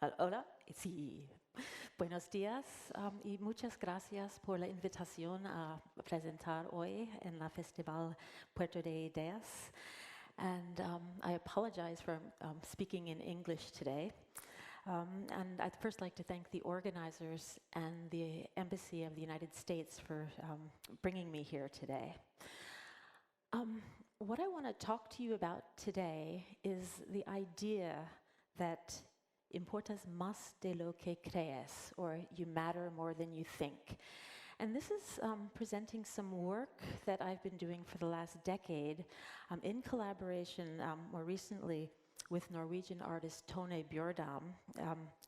Hola, sí. Buenos días y muchas gracias por la invitación a presentar hoy en la Festival Puerto de Ideas. And I apologize for speaking in English today. And I'd first like to thank the organizers and the Embassy of the United States for bringing me here today. What I want to talk to you about today is the idea that importas más de lo que crees, or you matter more than you think. And this is presenting some work that I've been doing for the last decade in collaboration more recently with Norwegian artist Tone Bjørdam,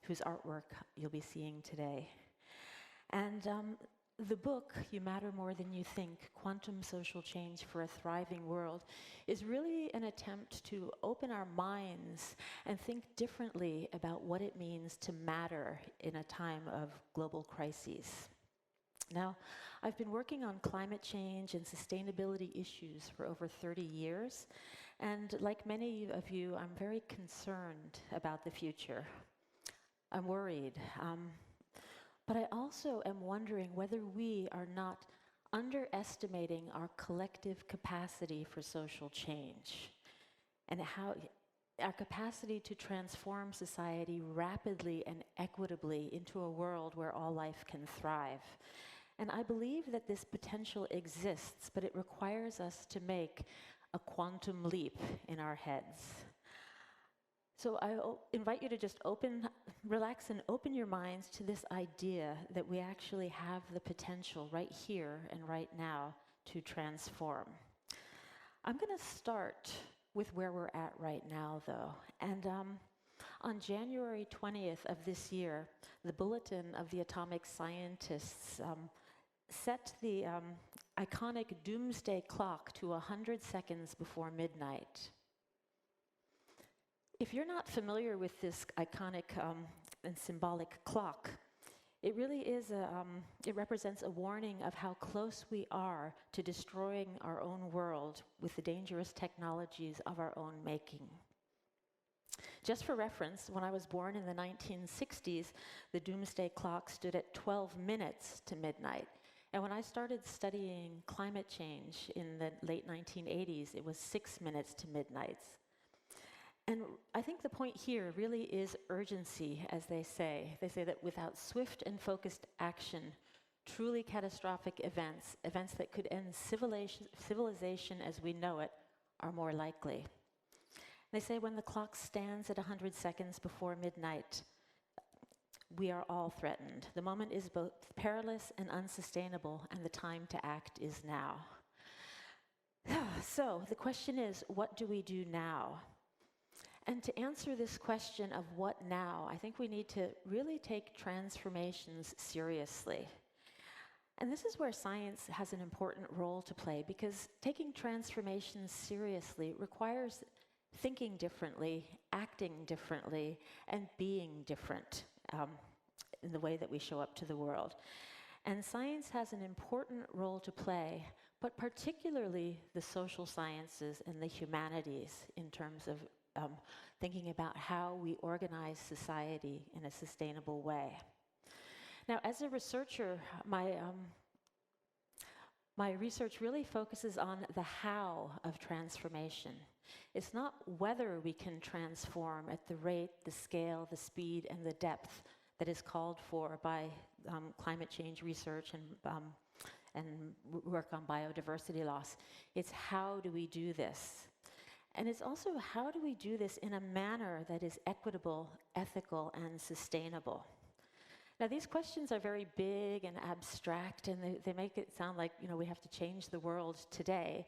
whose artwork you'll be seeing today. And the book, You Matter More Than You Think, Quantum Social Change for a Thriving World, is really an attempt to open our minds and think differently about what it means to matter in a time of global crises. Now, I've been working on climate change and sustainability issues for over 30 years, and like many of you, I'm very concerned about the future. I'm worried. But I also am wondering whether we are not underestimating our collective capacity for social change and how our capacity to transform society rapidly and equitably into a world where all life can thrive. And I believe that this potential exists, but it requires us to make a quantum leap in our heads. So I invite you to just relax and open your minds to this idea that we actually have the potential right here and right now to transform. I'm going to start with where we're at right now, though. And on January 20th of this year, the Bulletin of the Atomic Scientists set the iconic Doomsday Clock to 100 seconds before midnight. If you're not familiar with this iconic and symbolic clock, it really is it represents a warning of how close we are to destroying our own world with the dangerous technologies of our own making. Just for reference, when I was born in the 1960s, the Doomsday Clock stood at 12 minutes to midnight. And when I started studying climate change in the late 1980s, it was 6 minutes to midnight. And I think the point here really is urgency, as they say. They say that without swift and focused action, truly catastrophic events that could end civilization as we know it, are more likely. They say when the clock stands at 100 seconds before midnight, we are all threatened. The moment is both perilous and unsustainable, and the time to act is now. So the question is, what do we do now? And to answer this question of what now, I think we need to really take transformations seriously. And this is where science has an important role to play, because taking transformations seriously requires thinking differently, acting differently, and being different in the way that we show up to the world. And science has an important role to play, but particularly the social sciences and the humanities in terms of thinking about how we organize society in a sustainable way. Now, as a researcher, my research really focuses on the how of transformation. It's not whether we can transform at the rate, the scale, the speed, and the depth that is called for by climate change research and work on biodiversity loss. It's how do we do this? And it's also how do we do this in a manner that is equitable, ethical, and sustainable? Now, these questions are very big and abstract, and they make it sound like, we have to change the world today.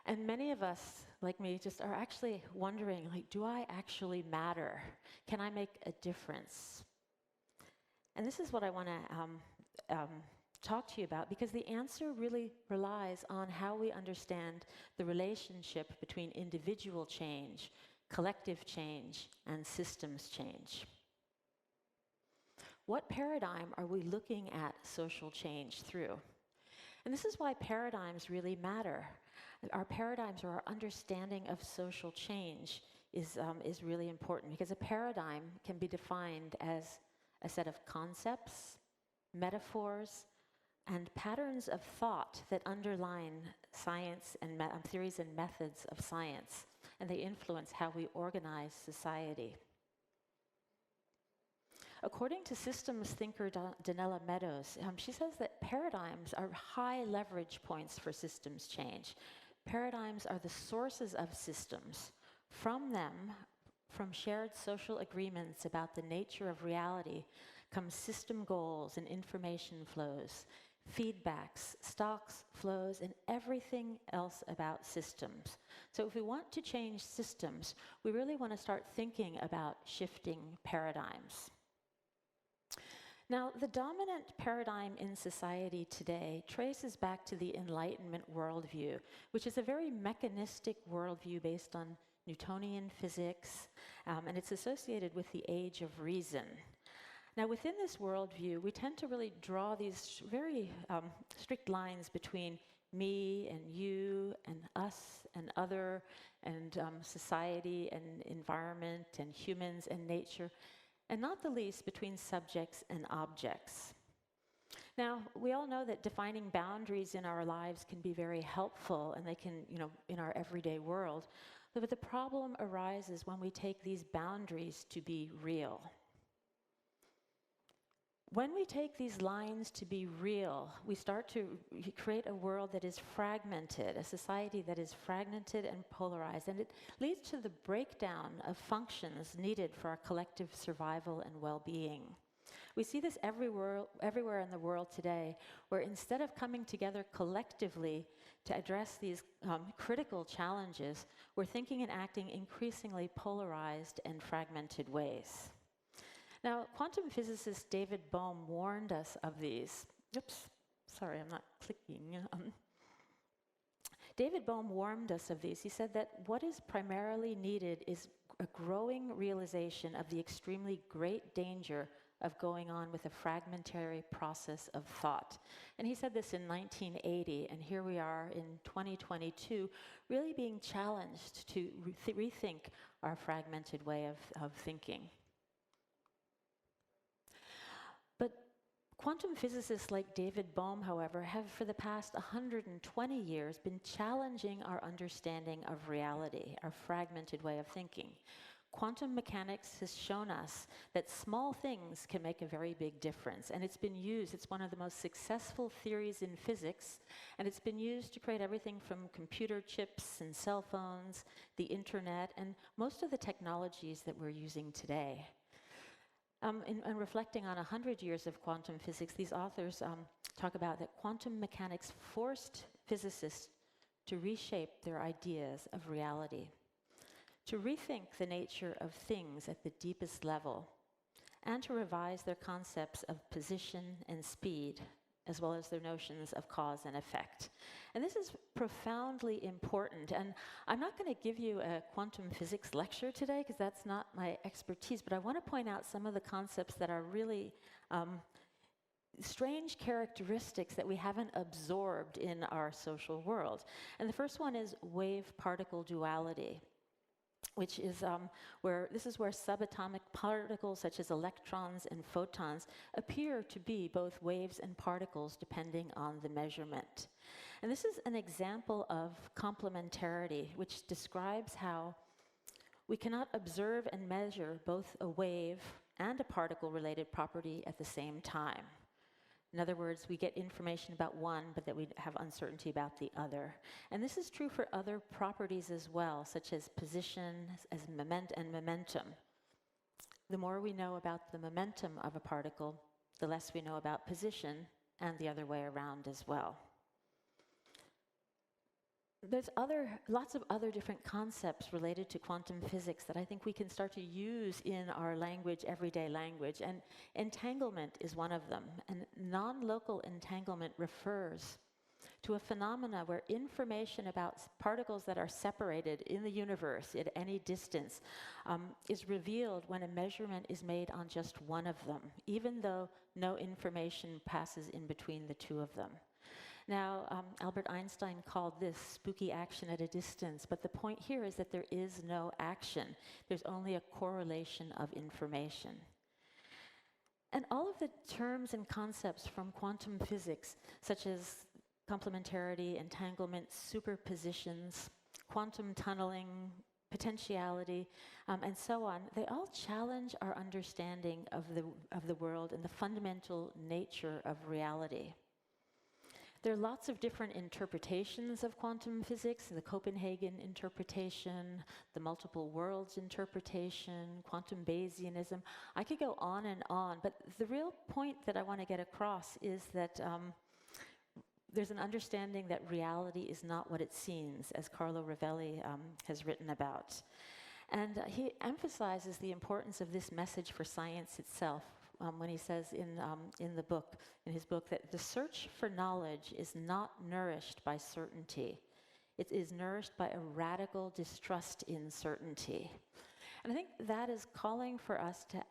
And many of us, like me, just are actually wondering, do I actually matter? Can I make a difference? And this is what I want to talk to you about, because the answer really relies on how we understand the relationship between individual change, collective change, and systems change. What paradigm are we looking at social change through? And this is why paradigms really matter. Our paradigms, or our understanding of social change, is really important, because a paradigm can be defined as a set of concepts, metaphors, and patterns of thought that underline science and theories and methods of science, and they influence how we organize society. According to systems thinker Donella Meadows, she says that paradigms are high leverage points for systems change. Paradigms are the sources of systems. From them, from shared social agreements about the nature of reality, come system goals and information flows, feedbacks, stocks, flows, and everything else about systems. So if we want to change systems, we really want to start thinking about shifting paradigms. Now, the dominant paradigm in society today traces back to the Enlightenment Worldview, which is a very mechanistic worldview based on Newtonian physics, and it's associated with the age of reason. Now, within this worldview, we tend to really draw these very strict lines between me and you and us and other and society and environment and humans and nature, and not the least between subjects and objects. Now, we all know that defining boundaries in our lives can be very helpful, and they can, in our everyday world. But the problem arises when we take these boundaries to be real. When we take these lines to be real, we start to create a world that is fragmented, a society that is fragmented and polarized, and it leads to the breakdown of functions needed for our collective survival and well-being. We see this everywhere in the world today, where instead of coming together collectively to address these critical challenges, we're thinking and acting increasingly polarized and fragmented ways. Now, quantum physicist David Bohm warned us of these. Oops, sorry, I'm not clicking. David Bohm warned us of these. He said that what is primarily needed is a growing realization of the extremely great danger of going on with a fragmentary process of thought. And he said this in 1980, and here we are in 2022, really being challenged to rethink our fragmented way of thinking. But quantum physicists like David Bohm, however, have for the past 120 years been challenging our understanding of reality, our fragmented way of thinking. Quantum mechanics has shown us that small things can make a very big difference, and it's been used, it's one of the most successful theories in physics, and it's been used to create everything from computer chips and cell phones, the internet, and most of the technologies that we're using today. In reflecting on 100 years of quantum physics, these authors talk about that quantum mechanics forced physicists to reshape their ideas of reality, to rethink the nature of things at the deepest level, and to revise their concepts of position and speed, as well as their notions of cause and effect. And this is profoundly important. And I'm not going to give you a quantum physics lecture today, because that's not my expertise, but I want to point out some of the concepts that are really strange characteristics that we haven't absorbed in our social world. And the first one is wave-particle duality, which is where subatomic particles such as electrons and photons appear to be both waves and particles depending on the measurement. And this is an example of complementarity, which describes how we cannot observe and measure both a wave and a particle-related property at the same time. In other words, we get information about one, but that we have uncertainty about the other. And this is true for other properties as well, such as position, and momentum. The more we know about the momentum of a particle, the less we know about position, and the other way around as well. There's lots of other different concepts related to quantum physics that I think we can start to use in our language, everyday language, and entanglement is one of them. And non-local entanglement refers to a phenomena where information about particles that are separated in the universe at any distance is revealed when a measurement is made on just one of them, even though no information passes in between the two of them. Now, Albert Einstein called this spooky action at a distance, but the point here is that there is no action. There's only a correlation of information. And all of the terms and concepts from quantum physics, such as complementarity, entanglement, superpositions, quantum tunneling, potentiality, and so on, they all challenge our understanding of the world and the fundamental nature of reality. There are lots of different interpretations of quantum physics: the Copenhagen interpretation, the multiple worlds interpretation, quantum Bayesianism. I could go on, but the real point that I want to get across is that there's an understanding that reality is not what it seems, as Carlo Rovelli has written about. And he emphasizes the importance of this message for science itself when he says in his book, that the search for knowledge is not nourished by certainty. It is nourished by a radical distrust in certainty. And I think that is calling for us to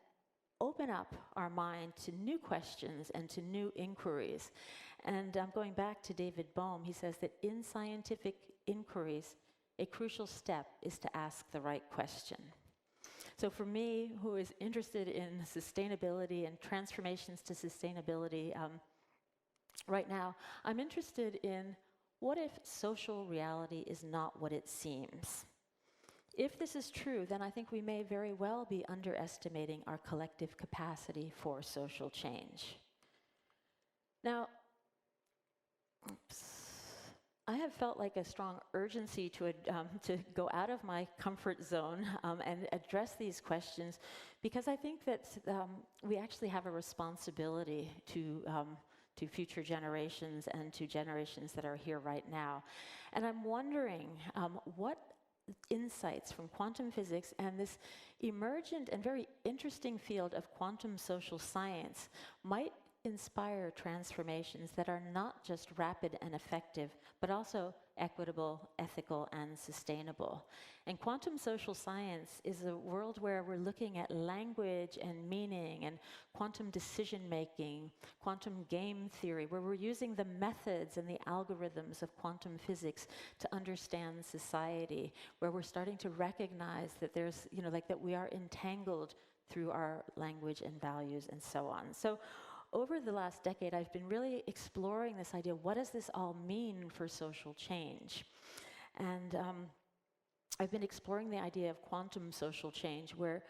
open up our mind to new questions and to new inquiries. And going back to David Bohm, he says that in scientific inquiries, a crucial step is to ask the right question. So for me, who is interested in sustainability and transformations to sustainability right now, I'm interested in what if social reality is not what it seems? If this is true, then I think we may very well be underestimating our collective capacity for social change. Now, I have felt like a strong urgency to go out of my comfort zone and address these questions, because I think that we actually have a responsibility to future generations and to generations that are here right now. And I'm wondering what insights from quantum physics and this emergent and very interesting field of quantum social science might inspire transformations that are not just rapid and effective, but also equitable, ethical, and sustainable. And quantum social science is a world where we're looking at language and meaning and quantum decision-making, quantum game theory, where we're using the methods and the algorithms of quantum physics to understand society, where we're starting to recognize that there's, that we are entangled through our language and values and so on. So over the last decade, I've been really exploring this idea: what does this all mean for social change? And I've been exploring the idea of quantum social change, where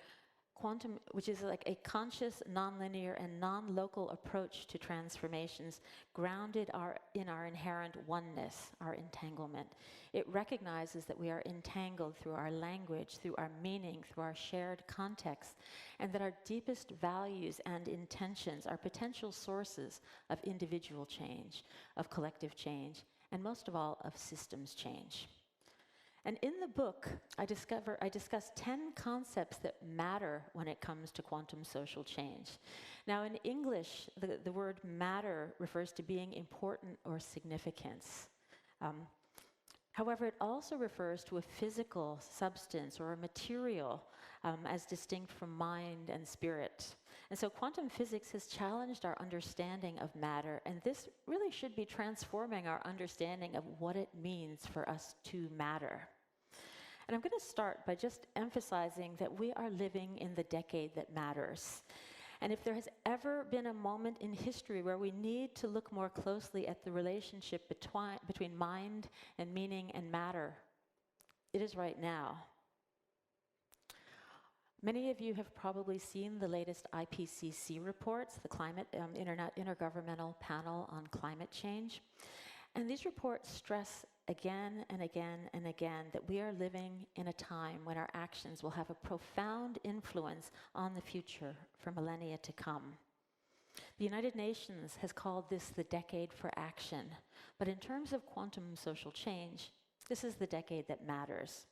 quantum, which is like a conscious, nonlinear, and non-local approach to transformations, grounded in our inherent oneness, our entanglement. It recognizes that we are entangled through our language, through our meaning, through our shared context, and that our deepest values and intentions are potential sources of individual change, of collective change, and most of all, of systems change. And in the book, I discuss 10 concepts that matter when it comes to quantum social change. Now, in English, the word matter refers to being important or significance. However, it also refers to a physical substance or a material as distinct from mind and spirit. And so quantum physics has challenged our understanding of matter, and this really should be transforming our understanding of what it means for us to matter. And I'm going to start by just emphasizing that we are living in the decade that matters. And if there has ever been a moment in history where we need to look more closely at the relationship between mind and meaning and matter, it is right now. Many of you have probably seen the latest IPCC reports, the Intergovernmental Panel on Climate Change. And these reports stress again and again and again that we are living in a time when our actions will have a profound influence on the future for millennia to come. The United Nations has called this the decade for action, but in terms of quantum social change, this is the decade that matters.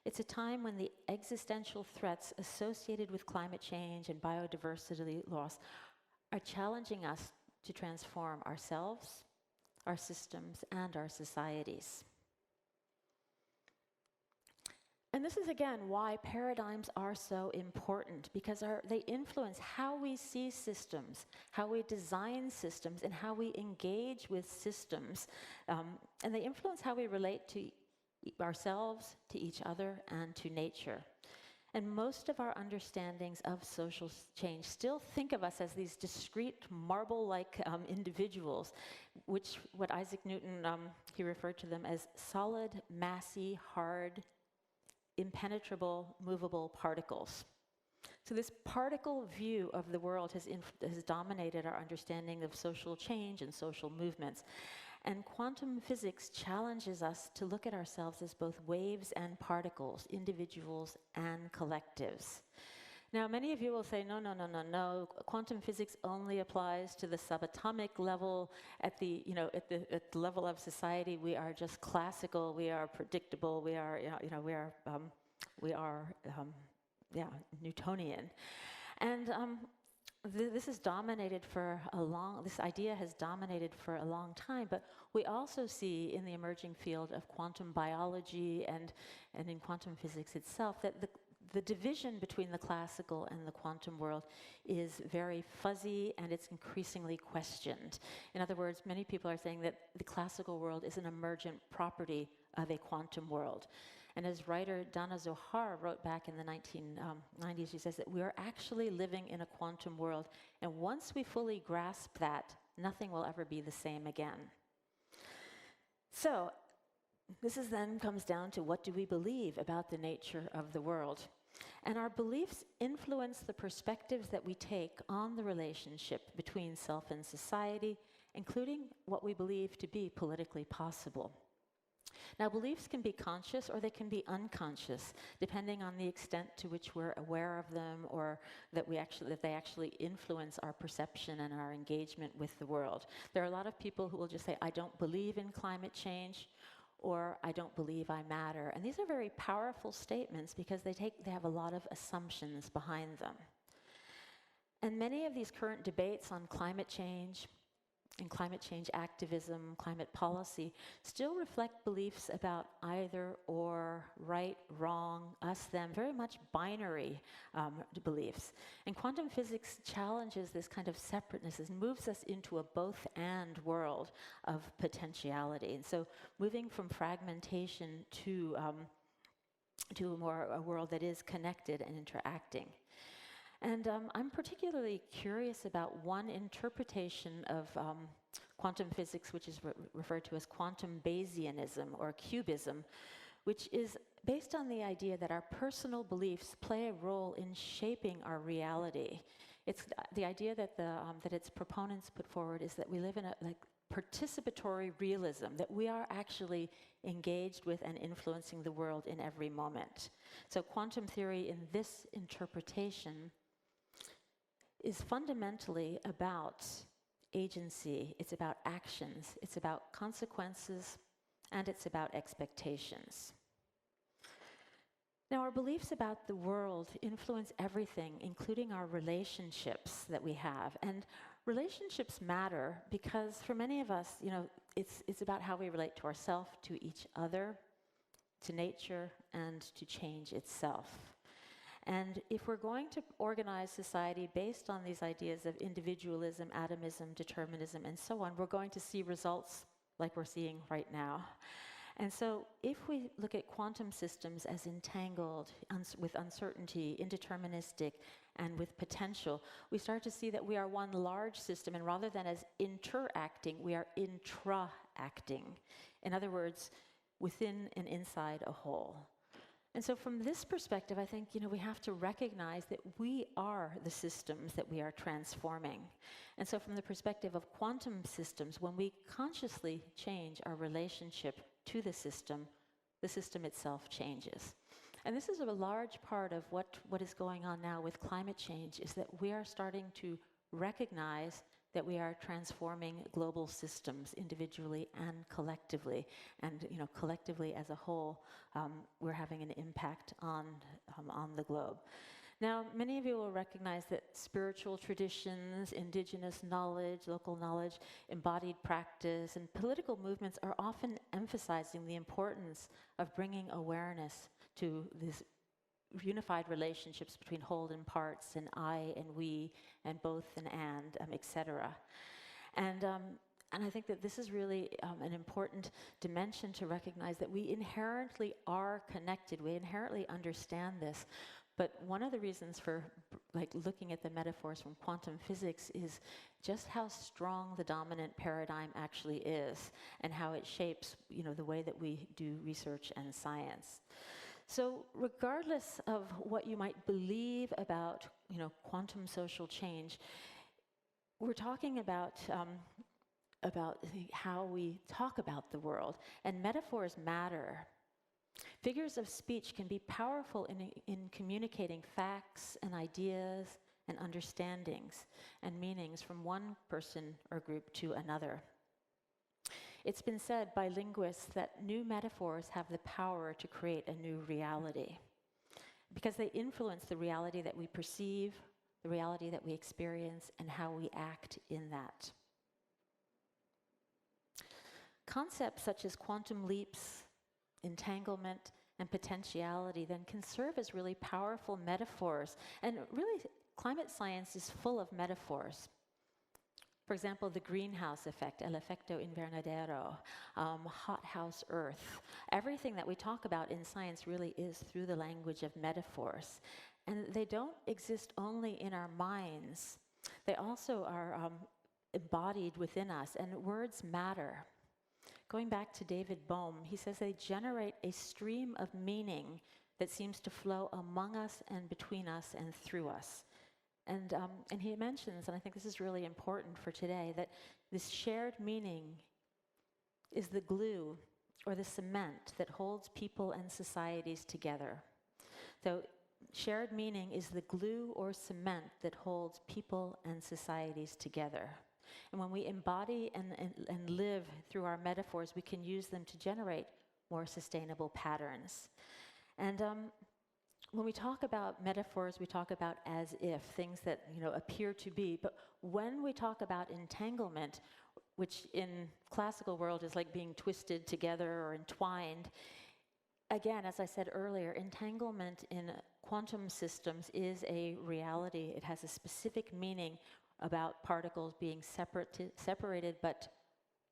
It's a time when the existential threats associated with climate change and biodiversity loss are challenging us to transform ourselves, our systems, and our societies. And this is, again, why paradigms are so important, because they influence how we see systems, how we design systems, and how we engage with systems. And they influence how we relate to ourselves, to each other, and to nature. And most of our understandings of social change still think of us as these discrete marble-like individuals, what Isaac Newton, he referred to them as solid, massy, hard, impenetrable, movable particles. So this particle view of the world has dominated our understanding of social change and social movements. And quantum physics challenges us to look at ourselves as both waves and particles, individuals and collectives. Now, many of you will say, no. Quantum physics only applies to the subatomic level. At the level of society, we are just classical. We are predictable. We are, Newtonian, and this has dominated for this idea has dominated for a long time. But we also see in the emerging field of quantum biology and in quantum physics itself that the division between the classical and the quantum world is very fuzzy, and it's increasingly questioned. In other words, many people are saying that the classical world is an emergent property of a quantum world. And as writer Dana Zohar wrote back in the 1990s, she says that we are actually living in a quantum world, and once we fully grasp that, nothing will ever be the same again. So this then comes down to, what do we believe about the nature of the world? And our beliefs influence the perspectives that we take on the relationship between self and society, including what we believe to be politically possible. Now, beliefs can be conscious or they can be unconscious, depending on the extent to which we're aware of them, or that they actually influence our perception and our engagement with the world. There are a lot of people who will just say, I don't believe in climate change, or I don't believe I matter. And these are very powerful statements because they have a lot of assumptions behind them. And many of these current debates on climate change and climate change activism, climate policy, still reflect beliefs about either or, right, wrong, us, them, very much binary beliefs. And quantum physics challenges this kind of separateness and moves us into a both-and world of potentiality. And so moving from fragmentation to a world that is connected and interacting. And I'm particularly curious about one interpretation of quantum physics, which is referred to as quantum Bayesianism or cubism, which is based on the idea that our personal beliefs play a role in shaping our reality. It's the idea that that its proponents put forward is that we live in a participatory realism, that we are actually engaged with and influencing the world in every moment. So quantum theory in this interpretation is fundamentally about agency, it's about actions, it's about consequences, and it's about expectations. Now, our beliefs about the world influence everything, including our relationships that we have. And relationships matter because for many of us, it's about how we relate to ourselves, to each other, to nature, and to change itself. And if we're going to organize society based on these ideas of individualism, atomism, determinism, and so on, we're going to see results like we're seeing right now. And so if we look at quantum systems as entangled with uncertainty, indeterministic, and with potential, we start to see that we are one large system, and rather than as interacting, we are intra-acting. In other words, within and inside a whole. And so from this perspective, I think, we have to recognize that we are the systems that we are transforming. And so from the perspective of quantum systems, when we consciously change our relationship to the system itself changes. And this is a large part of what is going on now with climate change, is that we are starting to recognize that we are transforming global systems individually and collectively. And collectively as a whole, we're having an impact on the globe. Now, many of you will recognize that spiritual traditions, indigenous knowledge, local knowledge, embodied practice, and political movements are often emphasizing the importance of bringing awareness to these unified relationships between whole and parts, and I and we, and both and etc. And I think that this is really an important dimension to recognize that we inherently are connected. We inherently understand this. But one of the reasons for looking at the metaphors from quantum physics is just how strong the dominant paradigm actually is, and how it shapes, the way that we do research and science. So regardless of what you might believe about, quantum social change, we're talking about how we talk about the world, and metaphors matter. Figures of speech can be powerful in communicating facts and ideas and understandings and meanings from one person or group to another. It's been said by linguists that new metaphors have the power to create a new reality because they influence the reality that we perceive, the reality that we experience, and how we act in that. Concepts such as quantum leaps, entanglement, and potentiality then can serve as really powerful metaphors. And really, climate science is full of metaphors. For example, the greenhouse effect, el efecto invernadero, hothouse Earth. Everything that we talk about in science really is through the language of metaphors. And they don't exist only in our minds. They also are embodied within us, and words matter. Going back to David Bohm, he says they generate a stream of meaning that seems to flow among us and between us and through us. And he mentions, and I think this is really important for today, that this shared meaning is the glue or the cement that holds people and societies together. So shared meaning is the glue or cement that holds people and societies together. And when we embody and live through our metaphors, we can use them to generate more sustainable patterns. And when we talk about metaphors, we talk about as if, things that appear to be. But when we talk about entanglement, which in classical world is like being twisted together or entwined, again, as I said earlier, entanglement in quantum systems is a reality. It has a specific meaning about particles being separated but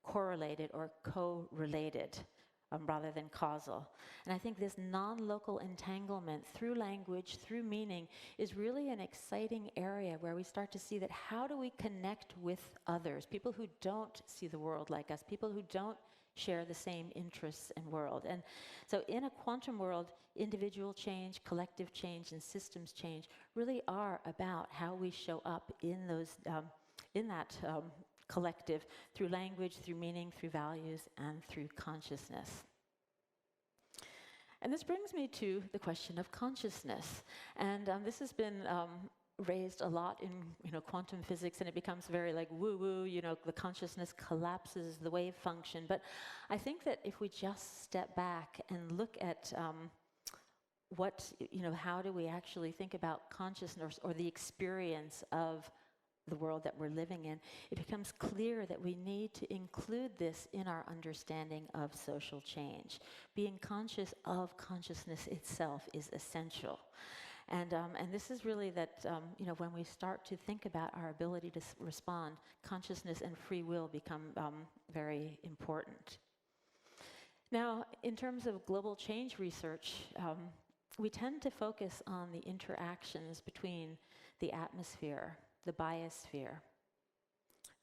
correlated or co-related rather than causal. And I think this non-local entanglement through language, through meaning, is really an exciting area where we start to see that how do we connect with others, people who don't see the world like us, people who don't share the same interests and world. And so in a quantum world, individual change, collective change, and systems change really are about how we show up in those, in that collective through language, through meaning, through values, and through consciousness. And this brings me to the question of consciousness. And this has been raised a lot in quantum physics, and it becomes very like woo-woo, the consciousness collapses the wave function. But I think that if we just step back and look at how do we actually think about consciousness or the experience of the world that we're living in, it becomes clear that we need to include this in our understanding of social change. Being conscious of consciousness itself is essential. And this is really that, when we start to think about our ability to respond, consciousness and free will become very important. Now, in terms of global change research, we tend to focus on the interactions between the atmosphere, the biosphere,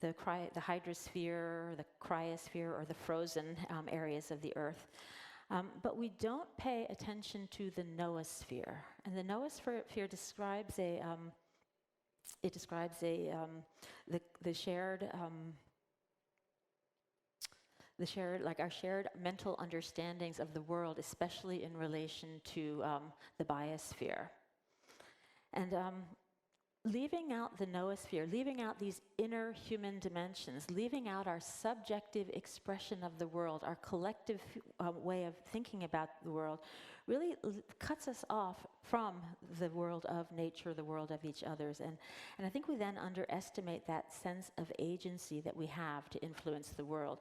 the hydrosphere, the cryosphere, or the frozen areas of the Earth. But we don't pay attention to the noosphere. And the noosphere describes our shared mental understandings of the world, especially in relation to the biosphere. And leaving out the noosphere, leaving out these inner human dimensions, leaving out our subjective expression of the world, our collective way of thinking about the world, really cuts us off from the world of nature, the world of each other's. And I think we then underestimate that sense of agency that we have to influence the world.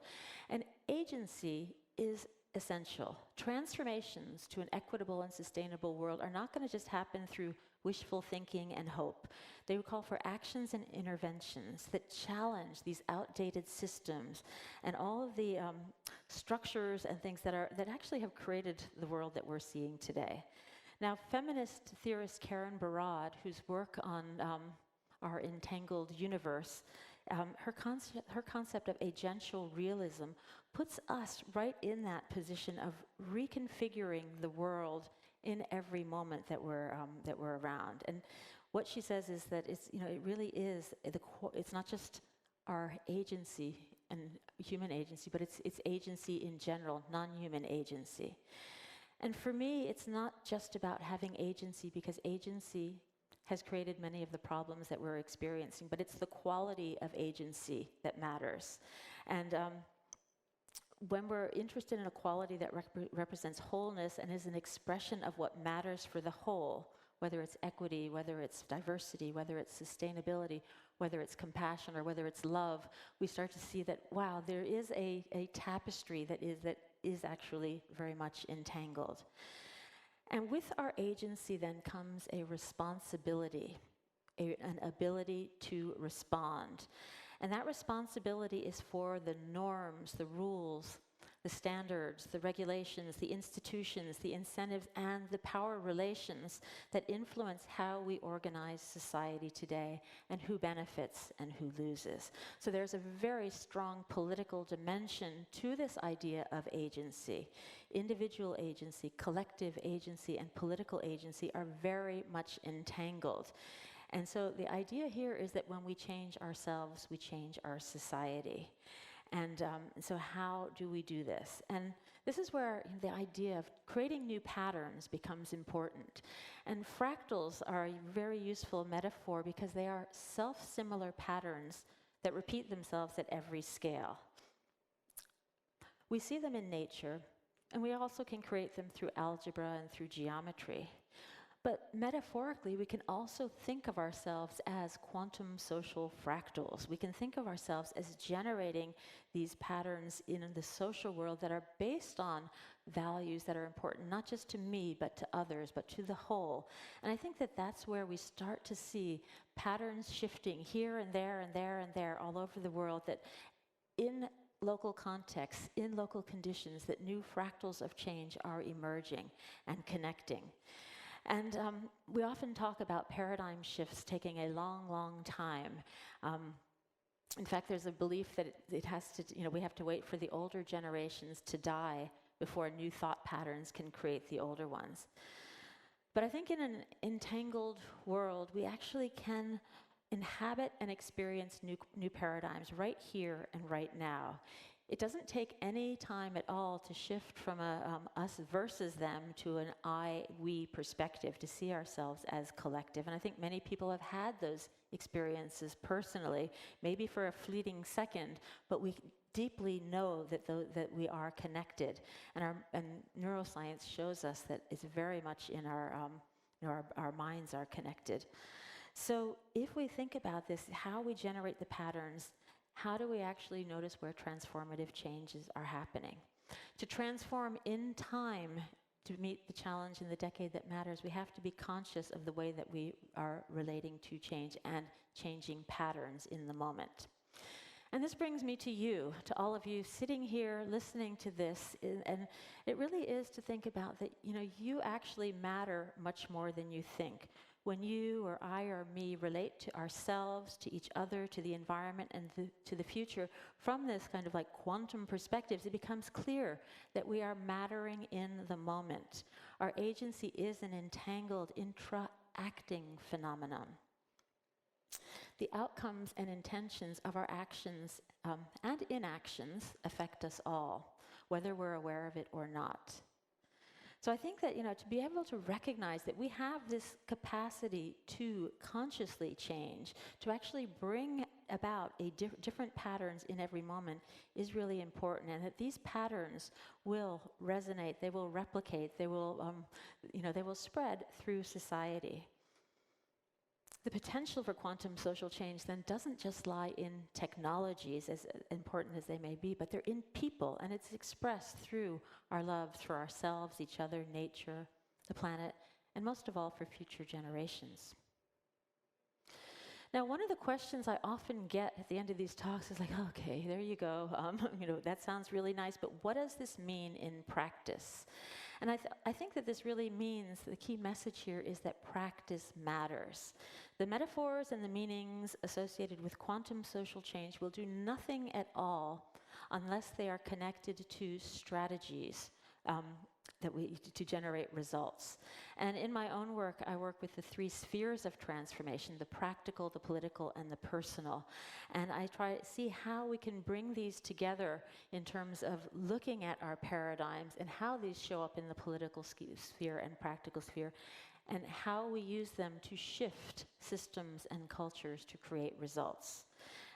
And agency is essential. Transformations to an equitable and sustainable world are not going to just happen through wishful thinking and hope. They would call for actions and interventions that challenge these outdated systems and all of the structures and things that actually have created the world that we're seeing today. Now, feminist theorist Karen O Brien, whose work on our entangled universe, her concept of agential realism puts us right in that position of reconfiguring the world in every moment that we're around. And what she says is that it really is it's not just our agency and human agency, but it's agency in general, non-human agency. And for me, it's not just about having agency, because agency has created many of the problems that we're experiencing, but it's the quality of agency that matters. And when we're interested in a quality that represents wholeness and is an expression of what matters for the whole, whether it's equity, whether it's diversity, whether it's sustainability, whether it's compassion, or whether it's love, we start to see that, wow, there is a tapestry that is actually very much entangled. And with our agency then comes a responsibility, an ability to respond. And that responsibility is for the norms, the rules, the standards, the regulations, the institutions, the incentives, and the power relations that influence how we organize society today and who benefits and who loses. So there's a very strong political dimension to this idea of agency. Individual agency, collective agency, and political agency are very much entangled. And so the idea here is that when we change ourselves, we change our society. And so how do we do this? And this is where the idea of creating new patterns becomes important. And fractals are a very useful metaphor because they are self-similar patterns that repeat themselves at every scale. We see them in nature, and we also can create them through algebra and through geometry. But metaphorically, we can also think of ourselves as quantum social fractals. We can think of ourselves as generating these patterns in the social world that are based on values that are important, not just to me, but to others, but to the whole. And I think that that's where we start to see patterns shifting here and there and there and there all over the world, that in local contexts, in local conditions, that new fractals of change are emerging and connecting. And we often talk about paradigm shifts taking a long, long time. In fact, there's a belief that it has to, we have to wait for the older generations to die before new thought patterns can create the older ones. But I think in an entangled world, we actually can inhabit and experience new paradigms right here and right now. It doesn't take any time at all to shift from a us versus them to an I-we perspective, to see ourselves as collective. And I think many people have had those experiences personally, maybe for a fleeting second, but we deeply know that we are connected. And neuroscience shows us that it's very much in our minds are connected. So if we think about this, how we generate the patterns, how do we actually notice where transformative changes are happening? To transform in time to meet the challenge in the decade that matters, we have to be conscious of the way that we are relating to change and changing patterns in the moment. And this brings me to you, to all of you sitting here listening to this, and it really is to think about that, you actually matter much more than you think. When you or I or me relate to ourselves, to each other, to the environment, and to the future, from this kind of like quantum perspectives, it becomes clear that we are mattering in the moment. Our agency is an entangled, intra-acting phenomenon. The outcomes and intentions of our actions and inactions affect us all, whether we're aware of it or not. So I think that, to be able to recognize that we have this capacity to consciously change, to actually bring about different patterns in every moment is really important, and that these patterns will resonate, they will replicate, they will spread through society. the potential for quantum social change then doesn't just lie in technologies, as important as they may be, but they're in people, and it's expressed through our love for ourselves, each other, nature, the planet, and most of all for future generations. Now, one of the questions I often get at the end of these talks is like, okay, there you go. That sounds really nice, but what does this mean in practice? And I think that this really means the key message here is that practice matters. The metaphors and the meanings associated with quantum social change will do nothing at all unless they are connected to strategies to generate results. And in my own work, I work with the three spheres of transformation: the practical, the political, and the personal. And I try to see how we can bring these together in terms of looking at our paradigms and how these show up in the political sphere and practical sphere, and how we use them to shift systems and cultures to create results.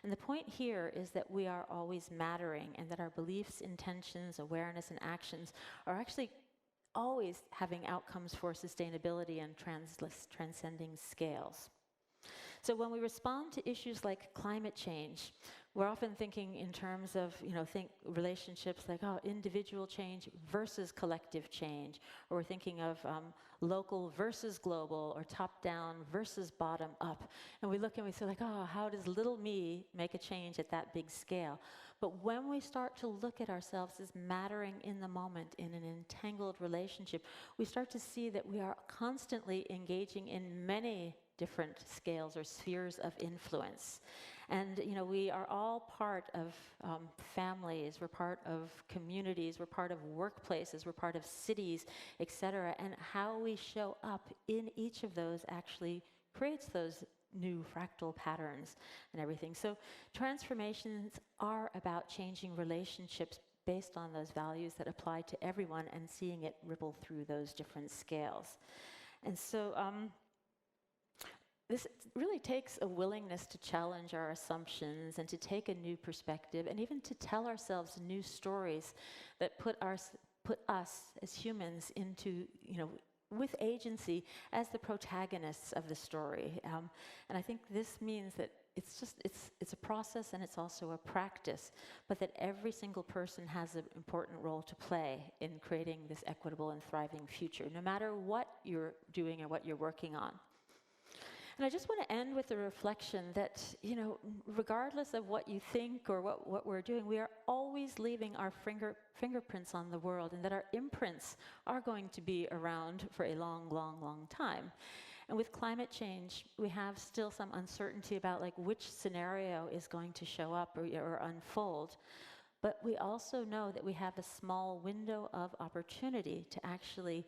And the point here is that we are always mattering, and that our beliefs, intentions, awareness, and actions are actually always having outcomes for sustainability and transcending scales. So when we respond to issues like climate change, we're often thinking in terms of, think relationships like, individual change versus collective change, or we're thinking of local versus global, or top-down versus bottom-up. And we look and we say like, how does little me make a change at that big scale? But when we start to look at ourselves as mattering in the moment, in an entangled relationship, we start to see that we are constantly engaging in many different scales or spheres of influence. And, we are all part of families, we're part of communities, we're part of workplaces, we're part of cities, etc. And how we show up in each of those actually creates those new fractal patterns and everything. So transformations are about changing relationships based on those values that apply to everyone and seeing it ripple through those different scales. And so this really takes a willingness to challenge our assumptions and to take a new perspective, and even to tell ourselves new stories that put us as humans into, with agency as the protagonists of the story. And I think this means that it's a process, and it's also a practice, but that every single person has an important role to play in creating this equitable and thriving future, no matter what you're doing or what you're working on. And I just want to end with the reflection that, regardless of what you think or what we're doing, we are always leaving our fingerprints on the world, and that our imprints are going to be around for a long, long, long time. And with climate change, we have still some uncertainty about which scenario is going to show up or unfold. But we also know that we have a small window of opportunity to actually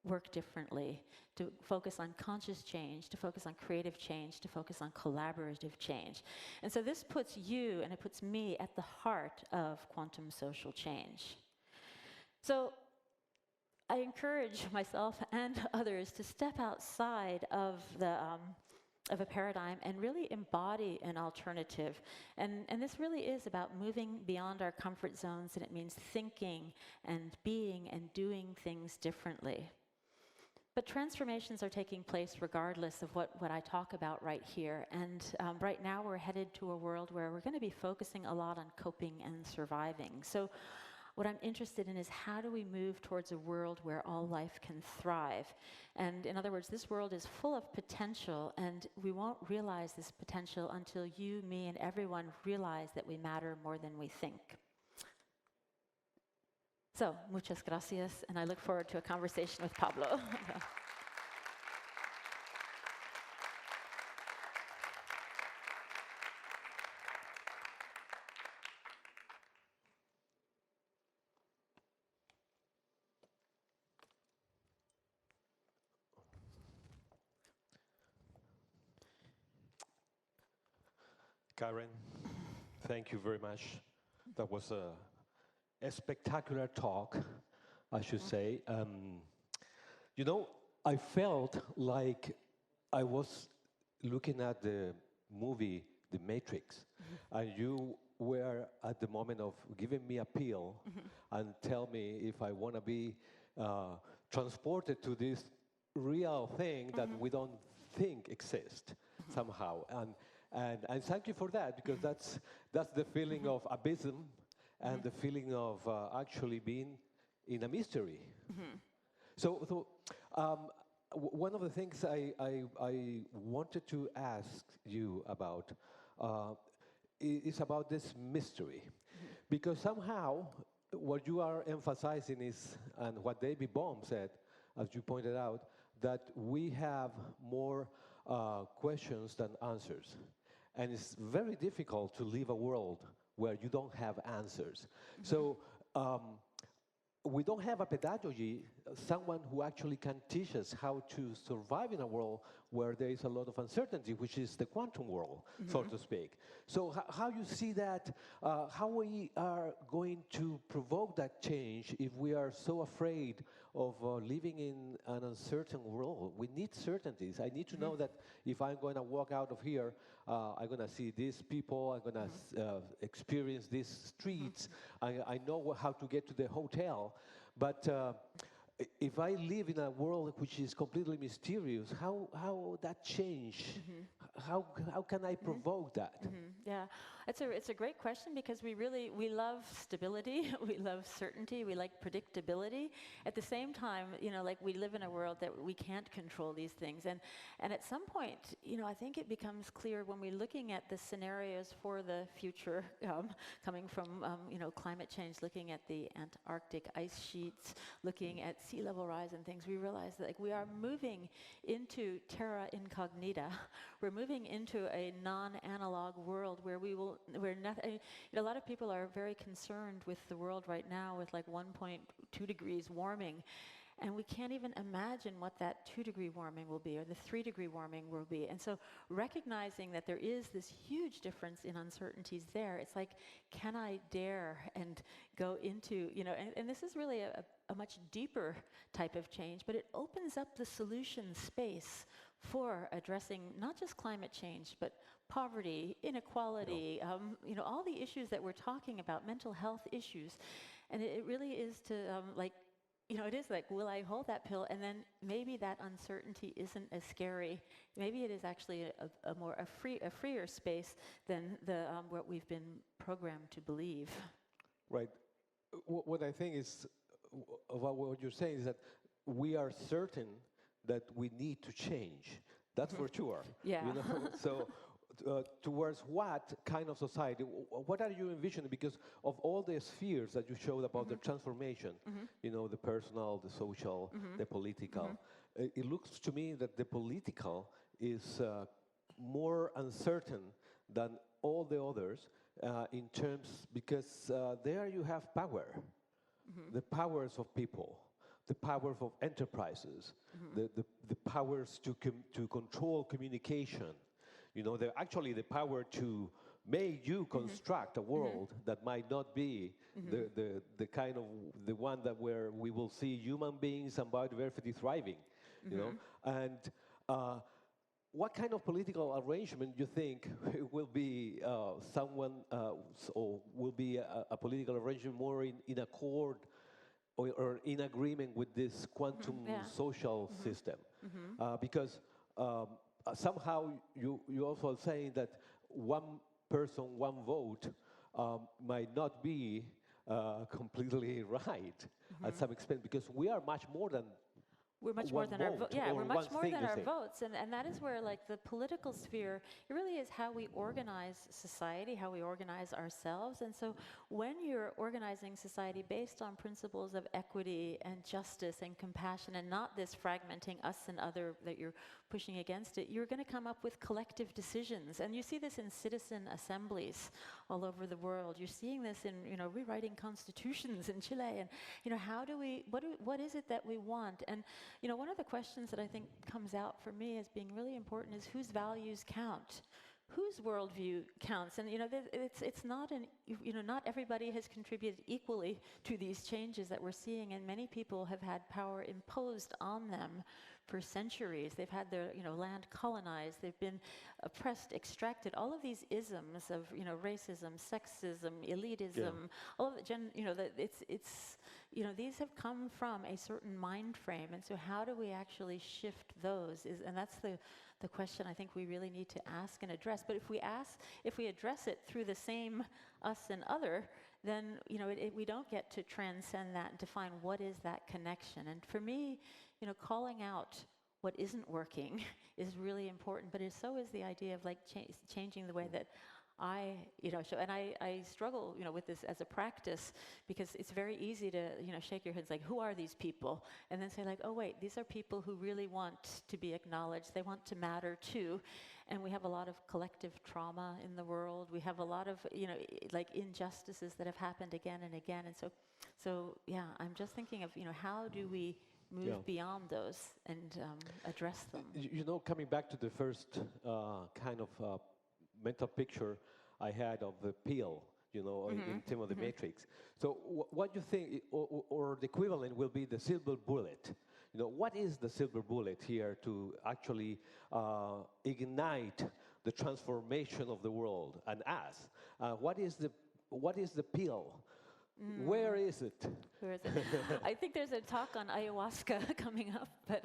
work differently, to focus on conscious change, to focus on creative change, to focus on collaborative change. And so this puts you, and it puts me, at the heart of quantum social change. So I encourage myself and others to step outside of a paradigm and really embody an alternative. And this really is about moving beyond our comfort zones, and it means thinking and being and doing things differently. But transformations are taking place regardless of what I talk about right here. And right now we're headed to a world where we're going to be focusing a lot on coping and surviving. So what I'm interested in is, how do we move towards a world where all life can thrive? And in other words, this world is full of potential, and we won't realize this potential until you, me, and everyone realize that we matter more than we think. So, muchas gracias, and I look forward to a conversation with Pablo. Karen, thank you very much. That was a spectacular talk, I should say. I felt like I was looking at the movie The Matrix, and you were at the moment of giving me a pill and tell me if I want to be transported to this real thing that we don't think exists. somehow. And thank you for that, because that's the feeling of abysm and the feeling of actually being in a mystery. So one of the things I wanted to ask you about is about this mystery. Because somehow what you are emphasizing is, and what David Bohm said, as you pointed out, that we have more questions than answers. And it's very difficult to live a world where you don't have answers. So we don't have a pedagogy, someone who actually can teach us how to survive in a world where there is a lot of uncertainty, which is the quantum world, so to speak. So how you see that, how we are going to provoke that change if we are so afraid of living in an uncertain world? We need certainties. I need to know that if I'm going to walk out of here, I'm going to see these people, I'm going to experience these streets, I know how to get to the hotel. But if I live in a world which is completely mysterious, how that change? How can I provoke that? Yeah, it's a great question, because we love stability, we love certainty, we like predictability. At the same time, like, we live in a world that we can't control these things, and at some point, I think it becomes clear when we're looking at the scenarios for the future, coming from climate change, looking at the Antarctic ice sheets, looking at sea level rise and things, we realize that, like, we are moving into terra incognita. We're moving into a non-analog world where a lot of people are very concerned with the world right now with like 1.2 degrees warming. And we can't even imagine what that 2-degree warming will be, or the 3-degree warming will be. And so recognizing that there is this huge difference in uncertainties there, it's like, can I dare and go into, and this is really a much deeper type of change, but it opens up the solution space for addressing not just climate change, but poverty, inequality, all the issues that we're talking about, mental health issues. And it really is to, it is like, will I hold that pill? And then maybe that uncertainty isn't as scary. Maybe it is actually a freer space than what we've been programmed to believe. Right. What I think is, about what you're saying is that we are certain that we need to change. That's for sure. Yeah. So towards what kind of society, what are you envisioning? Because of all the spheres that you showed about the transformation, the personal, the social, the political, it looks to me that the political is more uncertain than all the others in terms, because there you have power, the powers of people, the powers of enterprises, the powers to control communication. They're actually the power to make you construct a world that might not be the kind of the one that where we will see human beings and biodiversity thriving. And what kind of political arrangement you think will be or will be a political arrangement more in accord or in agreement with this quantum social system? Because somehow you also are saying that one person, one vote might not be completely right at some extent, because we are much more than we're much more than our votes. Yeah, we're much more than our votes. And that is where, like, the political sphere, it really is how we organize society, how we organize ourselves. And so when you're organizing society based on principles of equity and justice and compassion, and not this fragmenting us and other that you're pushing against it, you're going to come up with collective decisions. And you see this in citizen assemblies all over the world. You're seeing this in, rewriting constitutions in Chile. And, how do we, what is it that we want? And, one of the questions that I think comes out for me as being really important is whose values count? Whose worldview counts? And it's not not everybody has contributed equally to these changes that we're seeing, and many people have had power imposed on them for centuries. They've had their land colonized. They've been oppressed, extracted. All of these isms of racism, sexism, elitism, all of the these have come from a certain mind frame. And so how do we actually shift those? And that's the question I think we really need to ask and address. But if we address it through the same us and other, then we don't get to transcend that and define what is that connection. And for me, calling out what isn't working is really important, but so is the idea of like changing the way that I struggle, with this as a practice, because it's very easy to, shake your heads like, who are these people? And then say like, oh wait, these are people who really want to be acknowledged. They want to matter too. And we have a lot of collective trauma in the world. We have a lot of, like injustices that have happened again and again. And so yeah, I'm just thinking of, how do we move beyond those and address them? Coming back to the first kind of mental picture I had of the pill, in terms of the matrix. So what you think, or the equivalent will be the silver bullet. What is the silver bullet here to actually ignite the transformation of the world and us? What is the pill? Where is it? Where is it? I think there's a talk on ayahuasca coming up, but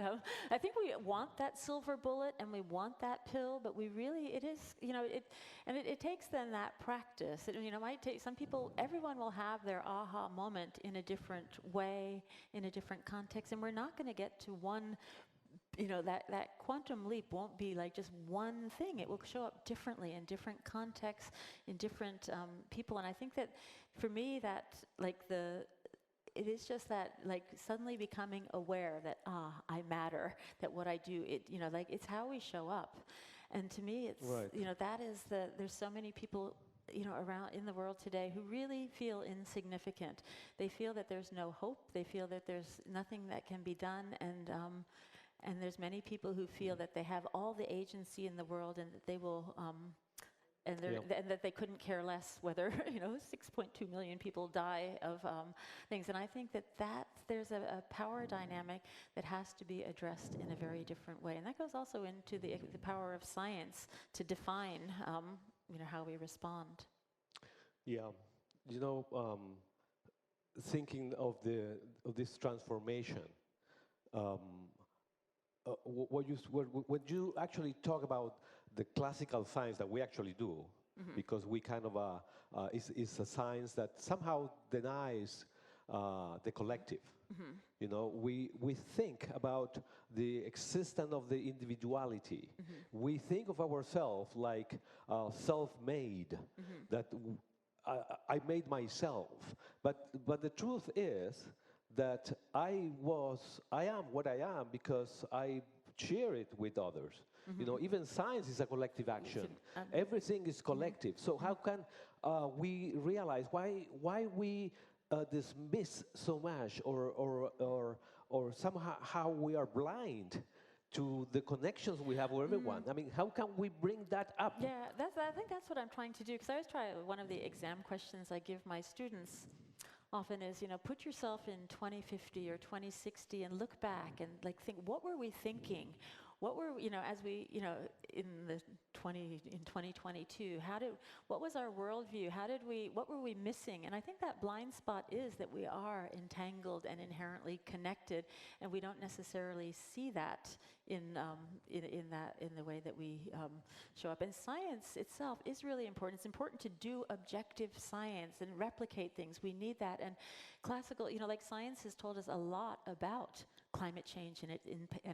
I think we want that silver bullet and we want that pill, but we really, it is, it takes then that practice. It might take some people, everyone will have their aha moment in a different way, in a different context, and we're not going to get to one. That quantum leap won't be like just one thing. It will show up differently in different contexts, in different people. And I think that for me, that it is just that like suddenly becoming aware that, I matter, that what I do, it's how we show up. And to me, it's, right. That is there's so many people around in the world today who really feel insignificant. They feel that there's no hope. They feel that there's nothing that can be done. And there's many people who feel that they have all the agency in the world and that they will, and that they couldn't care less whether 6.2 million people die of things. And I think that there's a power dynamic that has to be addressed in a very different way. And that goes also into the power of science to define how we respond. Yeah, thinking of this transformation. When you actually talk about the classical science that we actually do, because we kind of is a science that somehow denies the collective. We think about the existence of the individuality. We think of ourselves like self-made, that I made myself. But the truth is that I am what I am because I share it with others. Even science is a collective action. Everything is collective. So how can we realize why we dismiss so much, or somehow how we are blind to the connections we have with everyone? I mean, how can we bring that up? Yeah, I think that's what I'm trying to do, because I always try, one of the exam questions I give my students often is, put yourself in 2050 or 2060 and look back and like think, what were we thinking? What were, as we, in 2022, what was our worldview? What were we missing? And I think that blind spot is that we are entangled and inherently connected, and we don't necessarily see that in the way that we show up. And science itself is really important. It's important to do objective science and replicate things. We need that. And classical, like science has told us a lot about climate change and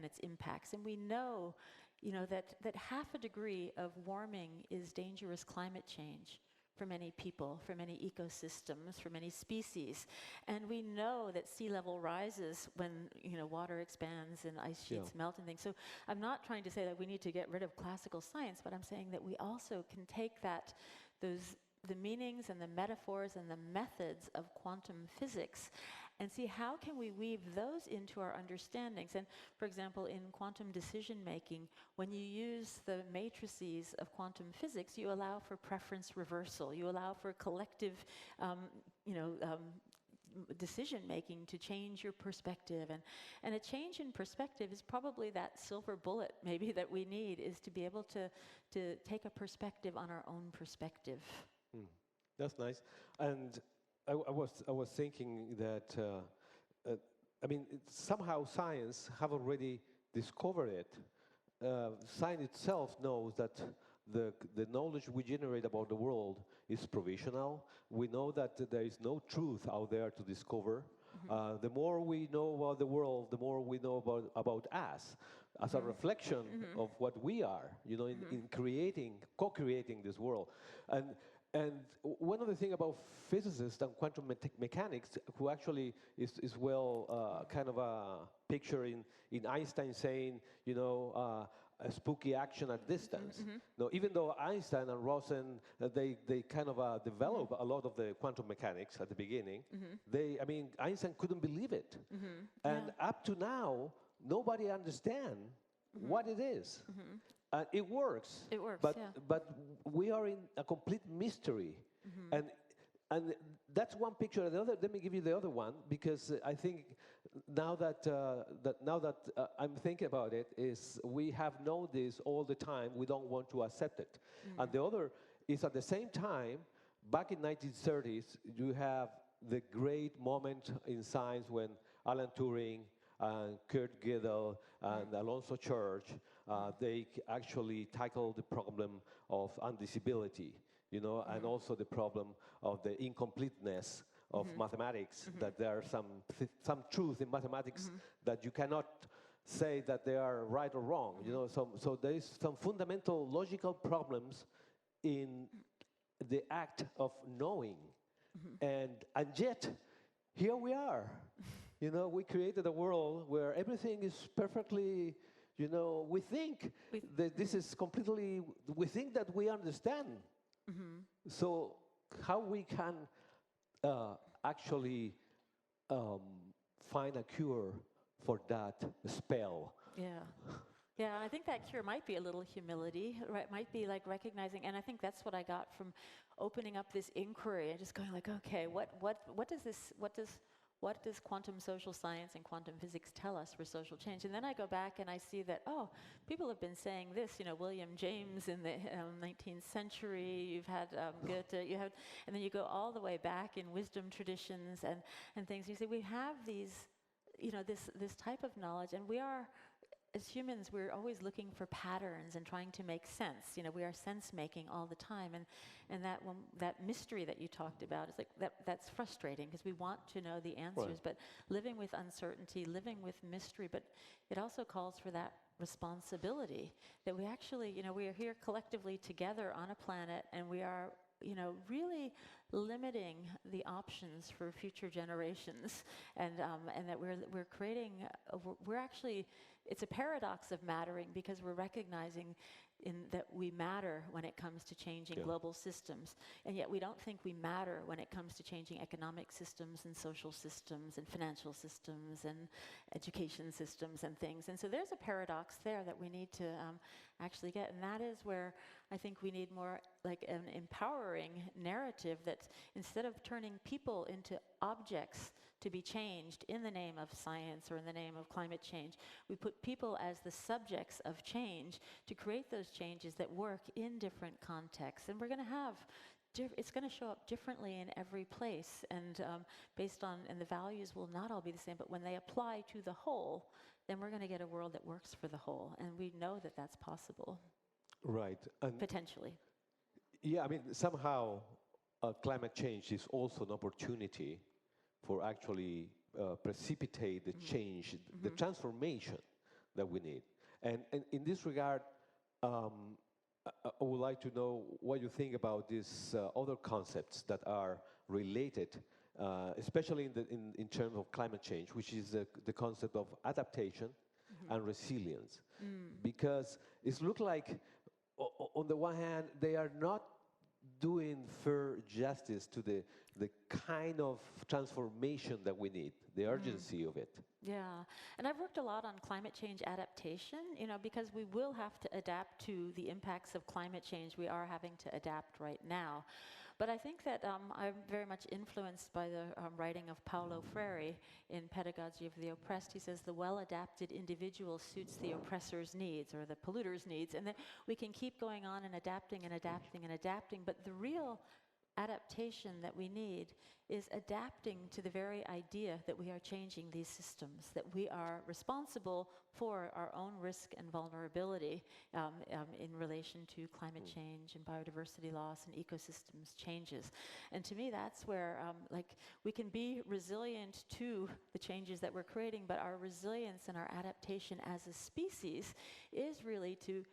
its impacts. And we know, that half a degree of warming is dangerous climate change for many people, for many ecosystems, for many species. And we know that sea level rises when, water expands and ice sheets melt and things. So I'm not trying to say that we need to get rid of classical science, but I'm saying that we also can take the meanings and the metaphors and the methods of quantum physics and see how can we weave those into our understandings. And for example, in quantum decision making, when you use the matrices of quantum physics, you allow for preference reversal. You allow for collective, decision making to change your perspective. And a change in perspective is probably that silver bullet maybe that we need, is to be able to take a perspective on our own perspective. That's nice. And I was thinking that somehow science have already discovered it, science itself knows that the knowledge we generate about the world is provisional. We know that there is no truth out there to discover. The more we know about the world, the more we know about us as a reflection of what we are, in creating, co-creating this world. And one of the things about physicists and quantum mechanics, who actually is well kind of a picture in Einstein saying, a spooky action at distance. No, even though Einstein and Rosen, they kind of develop a lot of the quantum mechanics at the beginning, Einstein couldn't believe it. And up to now, nobody understands what it is. It works. It works, but we are in a complete mystery. And that's one picture. The other, let me give you the other one, because I think now that I'm thinking about it, is we have known this all the time. We don't want to accept it. And the other is, at the same time, back in 1930s, you have the great moment in science when Alan Turing and Kurt Gödel and Alonzo Church, they actually tackled the problem of undivisibility, and also the problem of the incompleteness of mathematics, that there are some truth in mathematics that you cannot say that they are right or wrong. So there is some fundamental logical problems in the act of knowing, and yet here we are. We created a world where everything is perfectly, we think that this is completely, we think that we understand. So how we can actually find a cure for that spell? Yeah, I think that cure might be a little humility, right? Might be like recognizing, and I think that's what I got from opening up this inquiry and just going like, okay, what does quantum social science and quantum physics tell us for social change? And then I go back and I see that, people have been saying this, William James in the 19th century, you've had Goethe, and then you go all the way back in wisdom traditions and things. You see, we have these, this type of knowledge, and we are, as humans, we're always looking for patterns and trying to make sense. We are sense-making all the time, and that mystery that you talked about is like that's frustrating because we want to know the answers. Right. But living with uncertainty, living with mystery, but it also calls for that responsibility that we actually, we are here collectively together on a planet, and we are, really limiting the options for future generations, and that we're creating, we're actually. It's a paradox of mattering, because we're recognizing that we matter when it comes to changing global systems, and yet we don't think we matter when it comes to changing economic systems and social systems and financial systems and education systems and things. And so there's a paradox there that we need to actually get, and that is where I think we need more like an empowering narrative that instead of turning people into objects to be changed in the name of science or in the name of climate change, we put people as the subjects of change to create those changes that work in different contexts. And we're going to have, it's going to show up differently in every place, and based on, and the values will not all be the same, but when they apply to the whole, then we're going to get a world that works for the whole. And we know that that's possible. Right. And potentially. Yeah, somehow climate change is also an opportunity for actually precipitate the change, the transformation that we need. And in this regard, I would like to know what you think about these other concepts that are related, especially in terms of climate change, which is the concept of adaptation and resilience. Because it looks like, on the one hand, they are not doing fair justice to the kind of transformation that we need, the urgency of it. Yeah, and I've worked a lot on climate change adaptation, because we will have to adapt to the impacts of climate change. We are having to adapt right now. But I think that I'm very much influenced by the writing of Pablo in Pedagogy of the Oppressed. He says the well-adapted individual suits the oppressor's needs or the polluter's needs, and that we can keep going on and adapting and adapting and adapting, but the real adaptation that we need is adapting to the very idea that we are changing these systems, that we are responsible for our own risk and vulnerability in relation to climate change and biodiversity loss and ecosystems changes. And to me, that's where we can be resilient to the changes that we're creating, but our resilience and our adaptation as a species is really to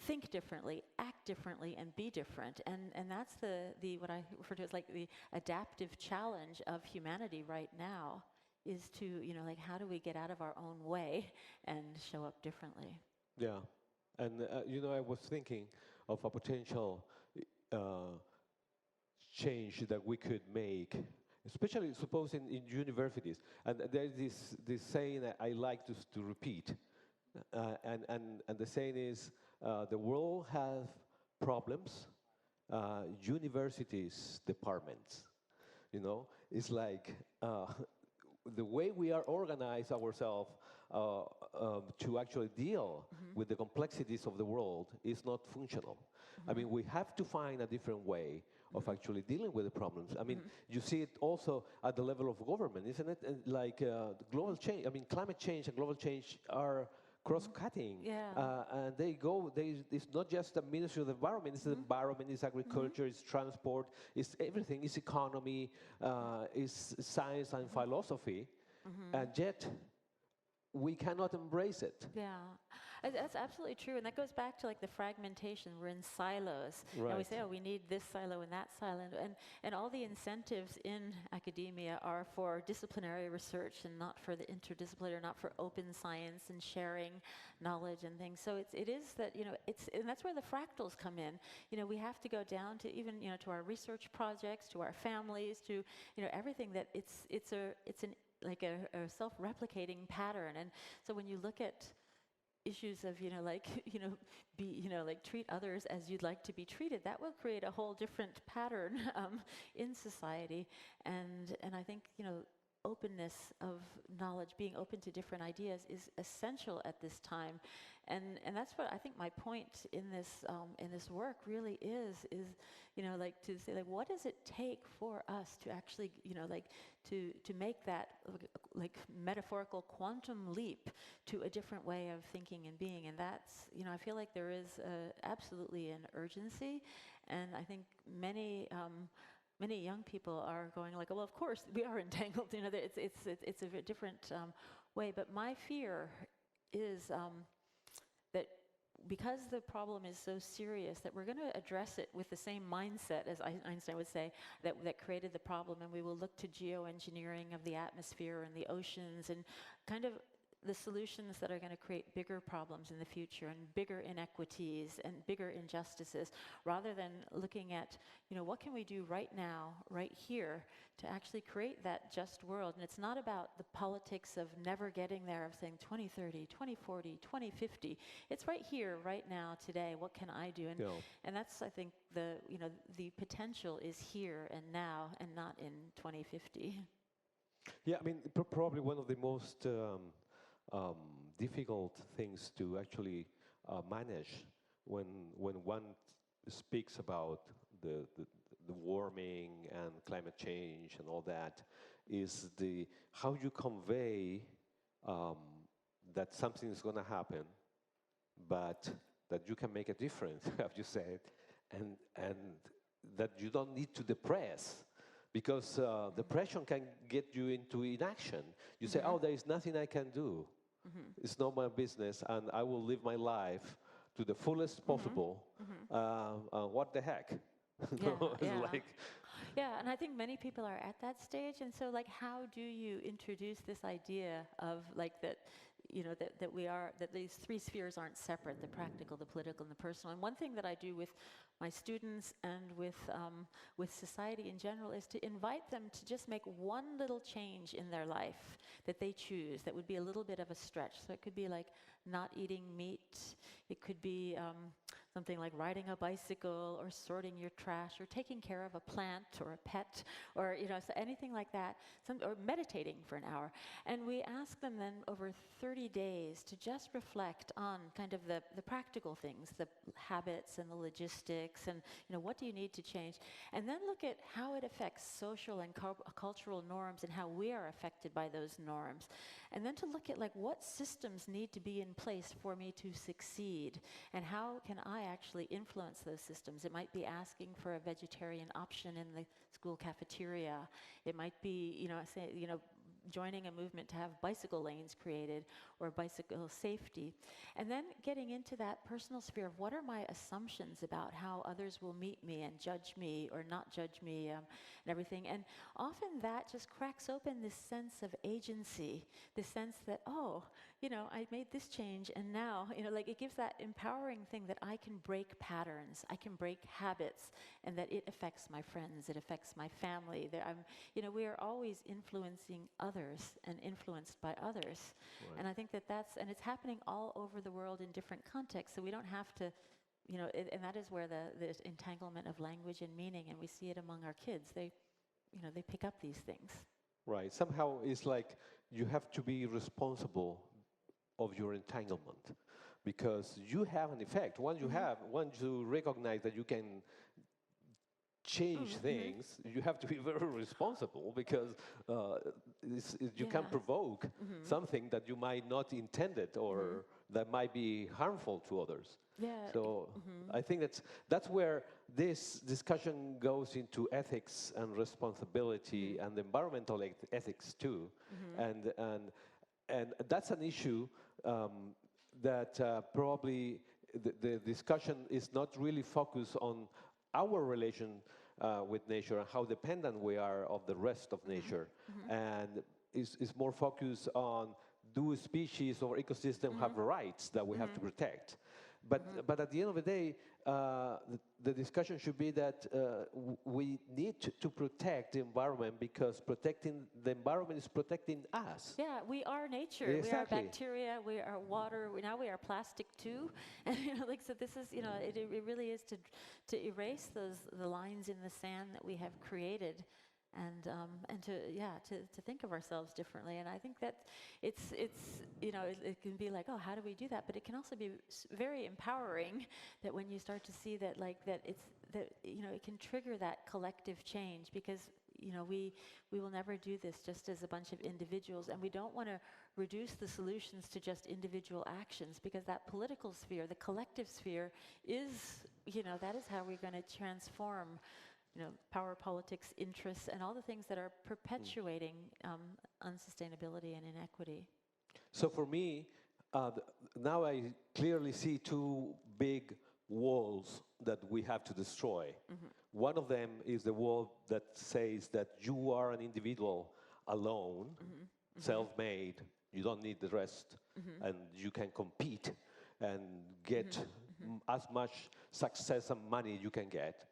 think differently, act differently, and be different. And that's the what I refer to as like the adaptive challenge of humanity right now, is to, how do we get out of our own way and show up differently? Yeah. And, I was thinking of a potential change that we could make, especially suppose in universities. And there's this saying that I like to repeat. And the saying is, the world has problems, universities, departments. It's like the way we are organized ourselves to actually deal with the complexities of the world is not functional. I mean, we have to find a different way of actually dealing with the problems. I mean, you see it also at the level of government, isn't it? And like global change, I mean, climate change and global change are cross-cutting, and it's not just the Ministry of the Environment, it's the environment, it's agriculture, it's transport, it's everything, it's economy, it's science and philosophy, and yet we cannot embrace it. Yeah, that's absolutely true, and that goes back to like the fragmentation. We're in silos, and we say, oh, we need this silo and that silo, and all the incentives in academia are for disciplinary research and not for the interdisciplinary, not for open science and sharing knowledge and things. So it is that, and that's where the fractals come in. We have to go down to even, to our research projects, to our families, to, everything that it's a self-replicating pattern. And so when you look at issues of, treat others as you'd like to be treated, that will create a whole different pattern in society. And I think, openness of knowledge, being open to different ideas is essential at this time. And that's what I think my point in this work really is, to say, what does it take for us to actually, to make that metaphorical quantum leap to a different way of thinking and being. And that's, I feel like there is absolutely an urgency, and I think many young people are going like, well, of course we are entangled. It's a different way. But my fear is that because the problem is so serious, that we're going to address it with the same mindset as Einstein would say that created the problem, and we will look to geoengineering of the atmosphere and the oceans and kind of the solutions that are going to create bigger problems in the future and bigger inequities and bigger injustices, rather than looking at, what can we do right now, right here, to actually create that just world. And it's not about the politics of never getting there, of saying 2030, 2040, 2050. It's right here, right now, today. What can I do? And that's, I think, the potential is here and now, and not in 2050. Yeah, I mean, probably one of the most difficult things to actually manage when one speaks about the warming and climate change and all that is how you convey that something is going to happen, but that you can make a difference, as you said, and that you don't need to depress. Because depression can get you into inaction. You say, oh, there is nothing I can do. It's not my business, and I will live my life to the fullest possible. What the heck? Yeah, and I think many people are at that stage. And so, how do you introduce this idea of that these three spheres aren't separate: the practical, the political, and the personal? And one thing that I do with my students and with society in general is to invite them to just make one little change in their life that they choose that would be a little bit of a stretch. So it could be like not eating meat. It could be something like riding a bicycle or sorting your trash or taking care of a plant or a pet or so anything like that, or meditating for an hour. And we ask them then over 30 days to just reflect on kind of the practical things, the habits and the logistics, and what do you need to change, and then look at how it affects social and cultural norms and how we are affected by those norms, and then to look at like what systems need to be in place for me to succeed, and how can I actually influence those systems. It might be asking for a vegetarian option in the school cafeteria. It might be, joining a movement to have bicycle lanes created or bicycle safety. And then getting into that personal sphere of what are my assumptions about how others will meet me and judge me or not judge me, and everything. And often that just cracks open this sense of agency, this sense that, I made this change, and now, it gives that empowering thing that I can break patterns, I can break habits, and that it affects my friends, it affects my family. That we are always influencing others and influenced by others. Right. And I think and it's happening all over the world in different contexts, so we don't have to, and that is where the entanglement of language and meaning, and we see it among our kids. They pick up these things. Right. Somehow it's like you have to be responsible of your entanglement, because you have an effect. Once you recognize that you can change things, you have to be very responsible, because you can provoke something that you might not intended, or that might be harmful to others. Yeah. So I think that's where this discussion goes into ethics and responsibility and environmental ethics too, and that's an issue that probably the discussion is not really focused on our relation with nature and how dependent we are of the rest of nature, and is more focused on, do species or ecosystem have rights that we have to protect? But at the end of the day, the discussion should be that we need to protect the environment, because protecting the environment is protecting us. Yeah, we are nature. Exactly. We are bacteria. We are water. Now we are plastic too. And so this is, it really is to erase the lines in the sand that we have created. And to think of ourselves differently. And I think that it can be like, oh, how do we do that? But it can also be very empowering that when you start to see that it can trigger that collective change, because we will never do this just as a bunch of individuals, and we don't want to reduce the solutions to just individual actions, because that political sphere, the collective sphere, is that is how we're going to transform power, politics, interests, and all the things that are perpetuating unsustainability and inequity. So for me, now I clearly see two big walls that we have to destroy. One of them is the wall that says that you are an individual alone, self-made, you don't need the rest, and you can compete and get as much success and money you can get.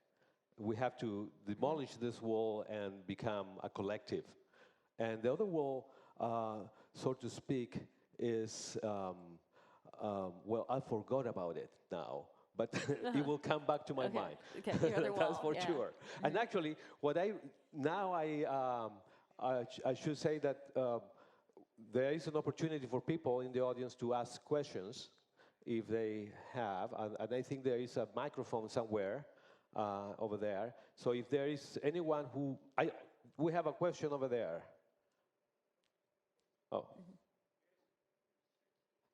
We have to demolish this wall and become a collective. And the other wall, so to speak, is, well, I forgot about it now, but it will come back to my mind. Okay, the other That's wall, for sure. And actually, I should say that there is an opportunity for people in the audience to ask questions if they have, and I think there is a microphone somewhere over there. So if there is anyone we have a question over there. Oh.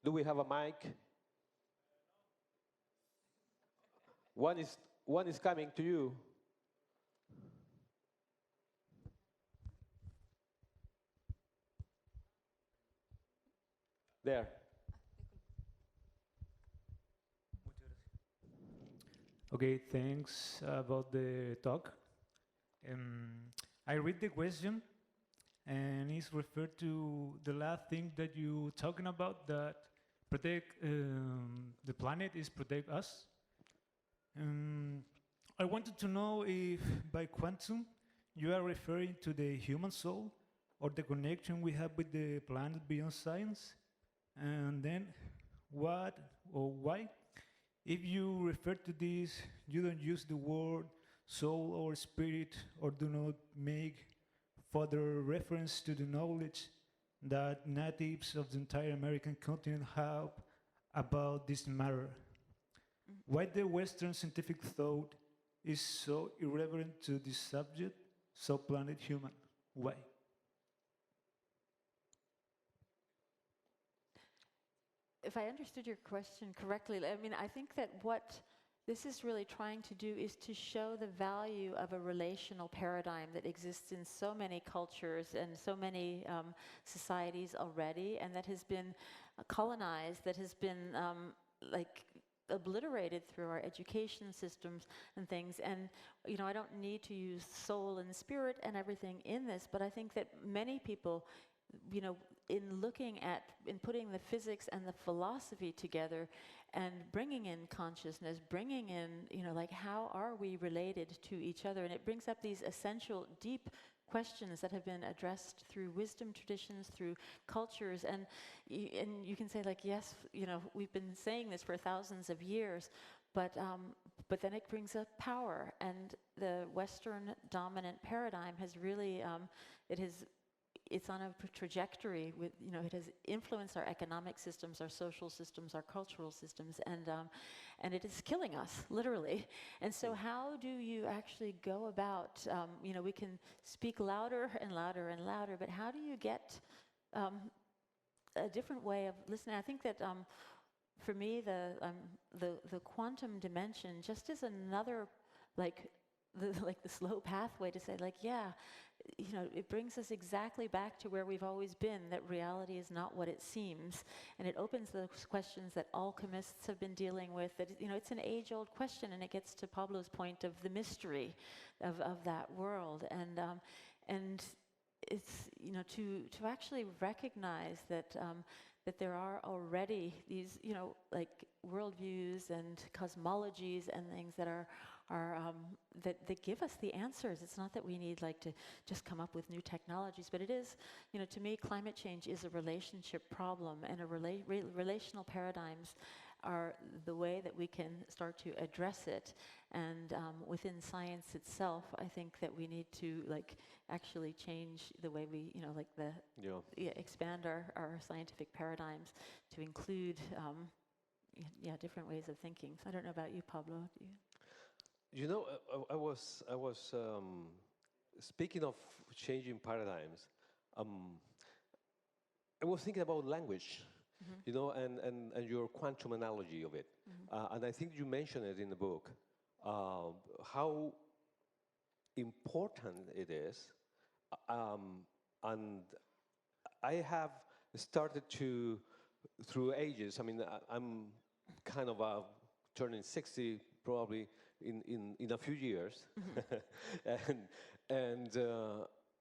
Do we have a mic? One is coming to you. There. Okay, thanks about the talk. I read the question, and it's referred to the last thing that you talking about, that protect the planet is protect us. I wanted to know if by quantum you are referring to the human soul or the connection we have with the planet beyond science, and then what or why If you refer to this, you don't use the word soul or spirit, or do not make further reference to the knowledge that natives of the entire American continent have about this matter. Why the Western scientific thought is so irreverent to this subject, so planet human? Why? If I understood your question correctly, I mean, I think that what this is really trying to do is to show the value of a relational paradigm that exists in so many cultures and so many societies already, and that has been colonized, that has been like obliterated through our education systems and things. And I don't need to use soul and spirit and everything in this, but I think that many people, in looking at, in putting the physics and the philosophy together and bringing in consciousness, bringing in, like, how are we related to each other? And it brings up these essential, deep questions that have been addressed through wisdom traditions, through cultures. And you can say, like, yes, we've been saying this for thousands of years, but then it brings up power. And the Western dominant paradigm has really, it's on a trajectory with, it has influenced our economic systems, our social systems, our cultural systems, and it is killing us, literally. And so how do you actually go about, we can speak louder and louder and louder, but how do you get a different way of listening? I think that for me, the quantum dimension just is another, like the slow pathway to say, like, yeah, it brings us exactly back to where we've always been, that reality is not what it seems. And it opens those questions that alchemists have been dealing with, that, it's an age-old question, and it gets to Pablo's point of the mystery of that world. And it's, to actually recognize that that there are already these, like worldviews and cosmologies and things that are that give us the answers. It's not that we need, like, to just come up with new technologies, but it is, to me, climate change is a relationship problem, and relational paradigms are the way that we can start to address it. And within science itself, I think that we need to, like, actually change the way we, expand our scientific paradigms to include, different ways of thinking. So I don't know about you, Pablo. Do you? I was speaking of changing paradigms. I was thinking about language, and your quantum analogy of it. And I think you mentioned it in the book, how important it is. And I have started to, through ages, I mean, I'm kind of turning 60 probably in a few years. and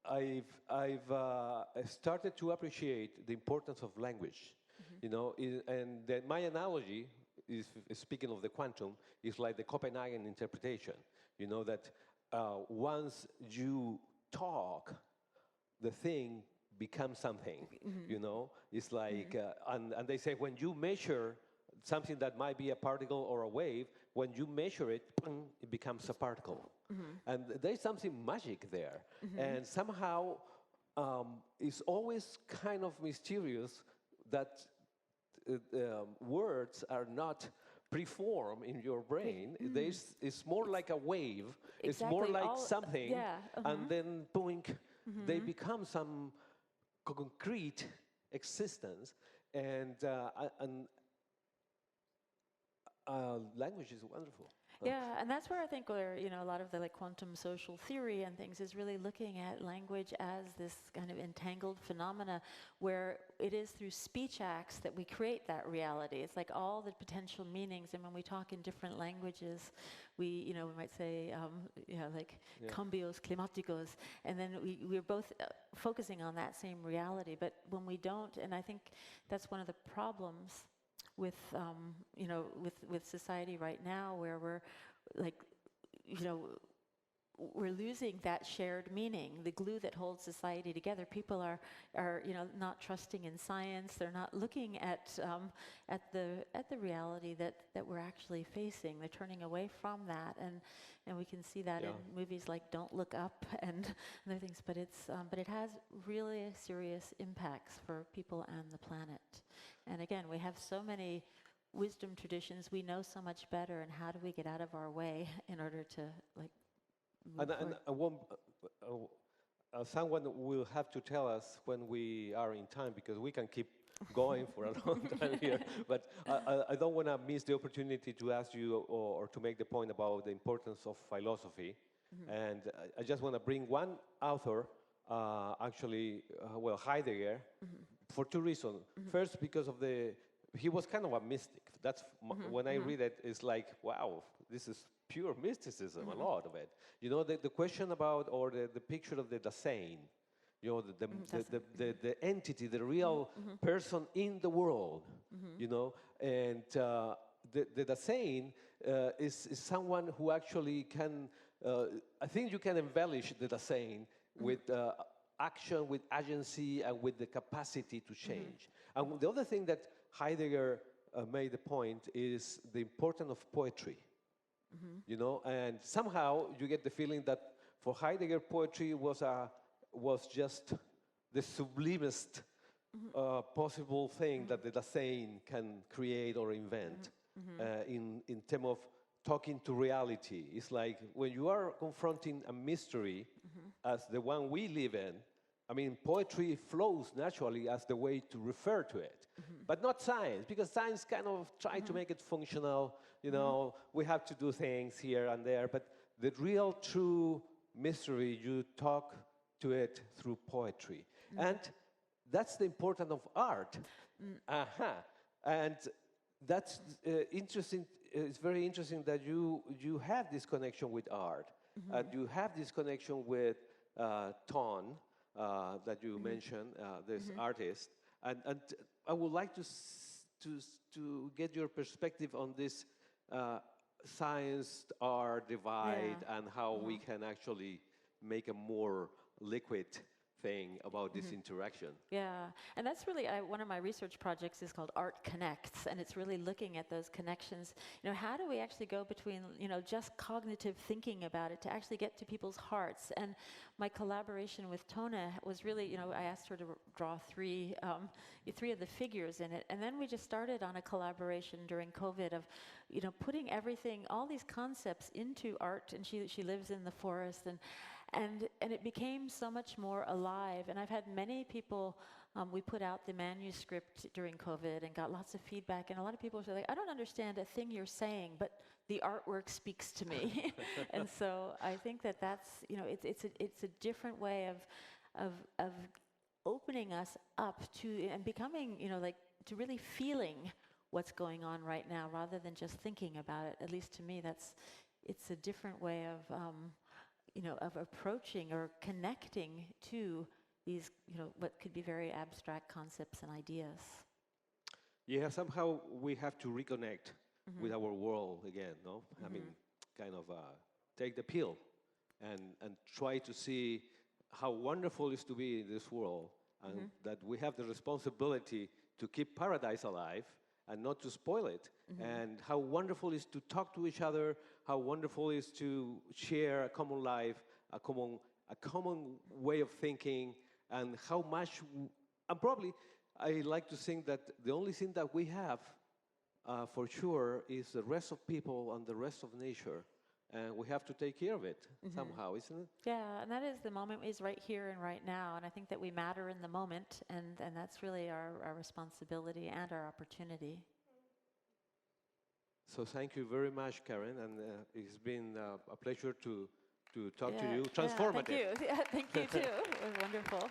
I've started to appreciate the importance of language, and that my analogy is, speaking of the quantum, is like the Copenhagen interpretation, that once you talk, the thing becomes something, it's like, and they say when you measure something that might be a particle or a wave, when you measure it, it becomes a particle. And there's something magic there. And somehow it's always kind of mysterious that words are not preformed in your brain. It's more like a wave. Exactly. It's more like something. And then, boing, they become some concrete existence. And language is wonderful. Yeah, and that's where I think where, a lot of the, like, quantum social theory and things is really looking at language as this kind of entangled phenomena where it is through speech acts that we create that reality. It's like all the potential meanings, and when we talk in different languages, we might say, cambios climáticos, and then we're both focusing on that same reality. But when we don't, and I think that's one of the problems with with society right now, where we're, like, we're losing that shared meaning, the glue that holds society together. People are not trusting in science. They're not looking at the reality that we're actually facing. They're turning away from that, and we can see that in movies like Don't Look Up and other things. But it has really serious impacts for people and the planet. And again, we have so many wisdom traditions. We know so much better, and how do we get out of our way in order to someone will have to tell us when we are in time, because we can keep going for a long time here. But I don't want to miss the opportunity to ask you or to make the point about the importance of philosophy. And I just want to bring one author, Heidegger, for two reasons. First, because he was kind of a mystic. That's when I read it, it's like, wow, this is pure mysticism, a lot of it. You know, the question about, or the picture of the Dasein, you know, the entity, the real person in the world, you know, and the Dasein is someone who actually can, I think you can embellish the Dasein with action, with agency, and with the capacity to change. And the other thing that Heidegger made the point is the importance of poetry. You know, and somehow you get the feeling that for Heidegger, poetry was just the sublimest possible thing that the Dasein can create or invent in terms of talking to reality. It's like when you are confronting a mystery as the one we live in, I mean, poetry flows naturally as the way to refer to it, but not science, because science kind of try to make it functional. You know, we have to do things here and there, but the real true mystery, you talk to it through poetry. And that's the importance of art. And that's interesting. It's very interesting that you have this connection with art, and you have this connection with Ton, that you mentioned, this artist. And I would like to get your perspective on this science-art divide and how we can actually make a more liquid thing about this interaction. Yeah, and that's really one of my research projects is called Art Connects, and it's really looking at those connections. You know, how do we actually go between, you know, just cognitive thinking about it to actually get to people's hearts? And my collaboration with Tona was really, you know, I asked her to draw three of the figures in it, and then we just started on a collaboration during COVID of, you know, putting everything, all these concepts into art. And she lives in the forest, and it became so much more alive. And I've had many people, we put out the manuscript during COVID and got lots of feedback, and a lot of people were like, I don't understand a thing you're saying, but the artwork speaks to me. And so I think that's, you know, it's a different way of opening us up to, and becoming, you know, like, to really feeling what's going on right now rather than just thinking about it. At least to me, it's a different way of, you know, of approaching or connecting to these, you know, what could be very abstract concepts and ideas. Yeah, somehow we have to reconnect with our world again, no? I mean, kind of take the pill and try to see how wonderful it is to be in this world, and that we have the responsibility to keep paradise alive and not to spoil it, and how wonderful it is to talk to each other, how wonderful it is to share a common life, a common way of thinking, and how much, and probably I like to think that the only thing that we have for sure is the rest of people and the rest of nature, and we have to take care of it somehow, isn't it? Yeah, and that is, the moment is right here and right now, and I think that we matter in the moment, and that's really our responsibility and our opportunity. So thank you very much, Karen, and it's been a pleasure to talk to you. Transformative. Thank you. Yeah, thank you too. It was wonderful.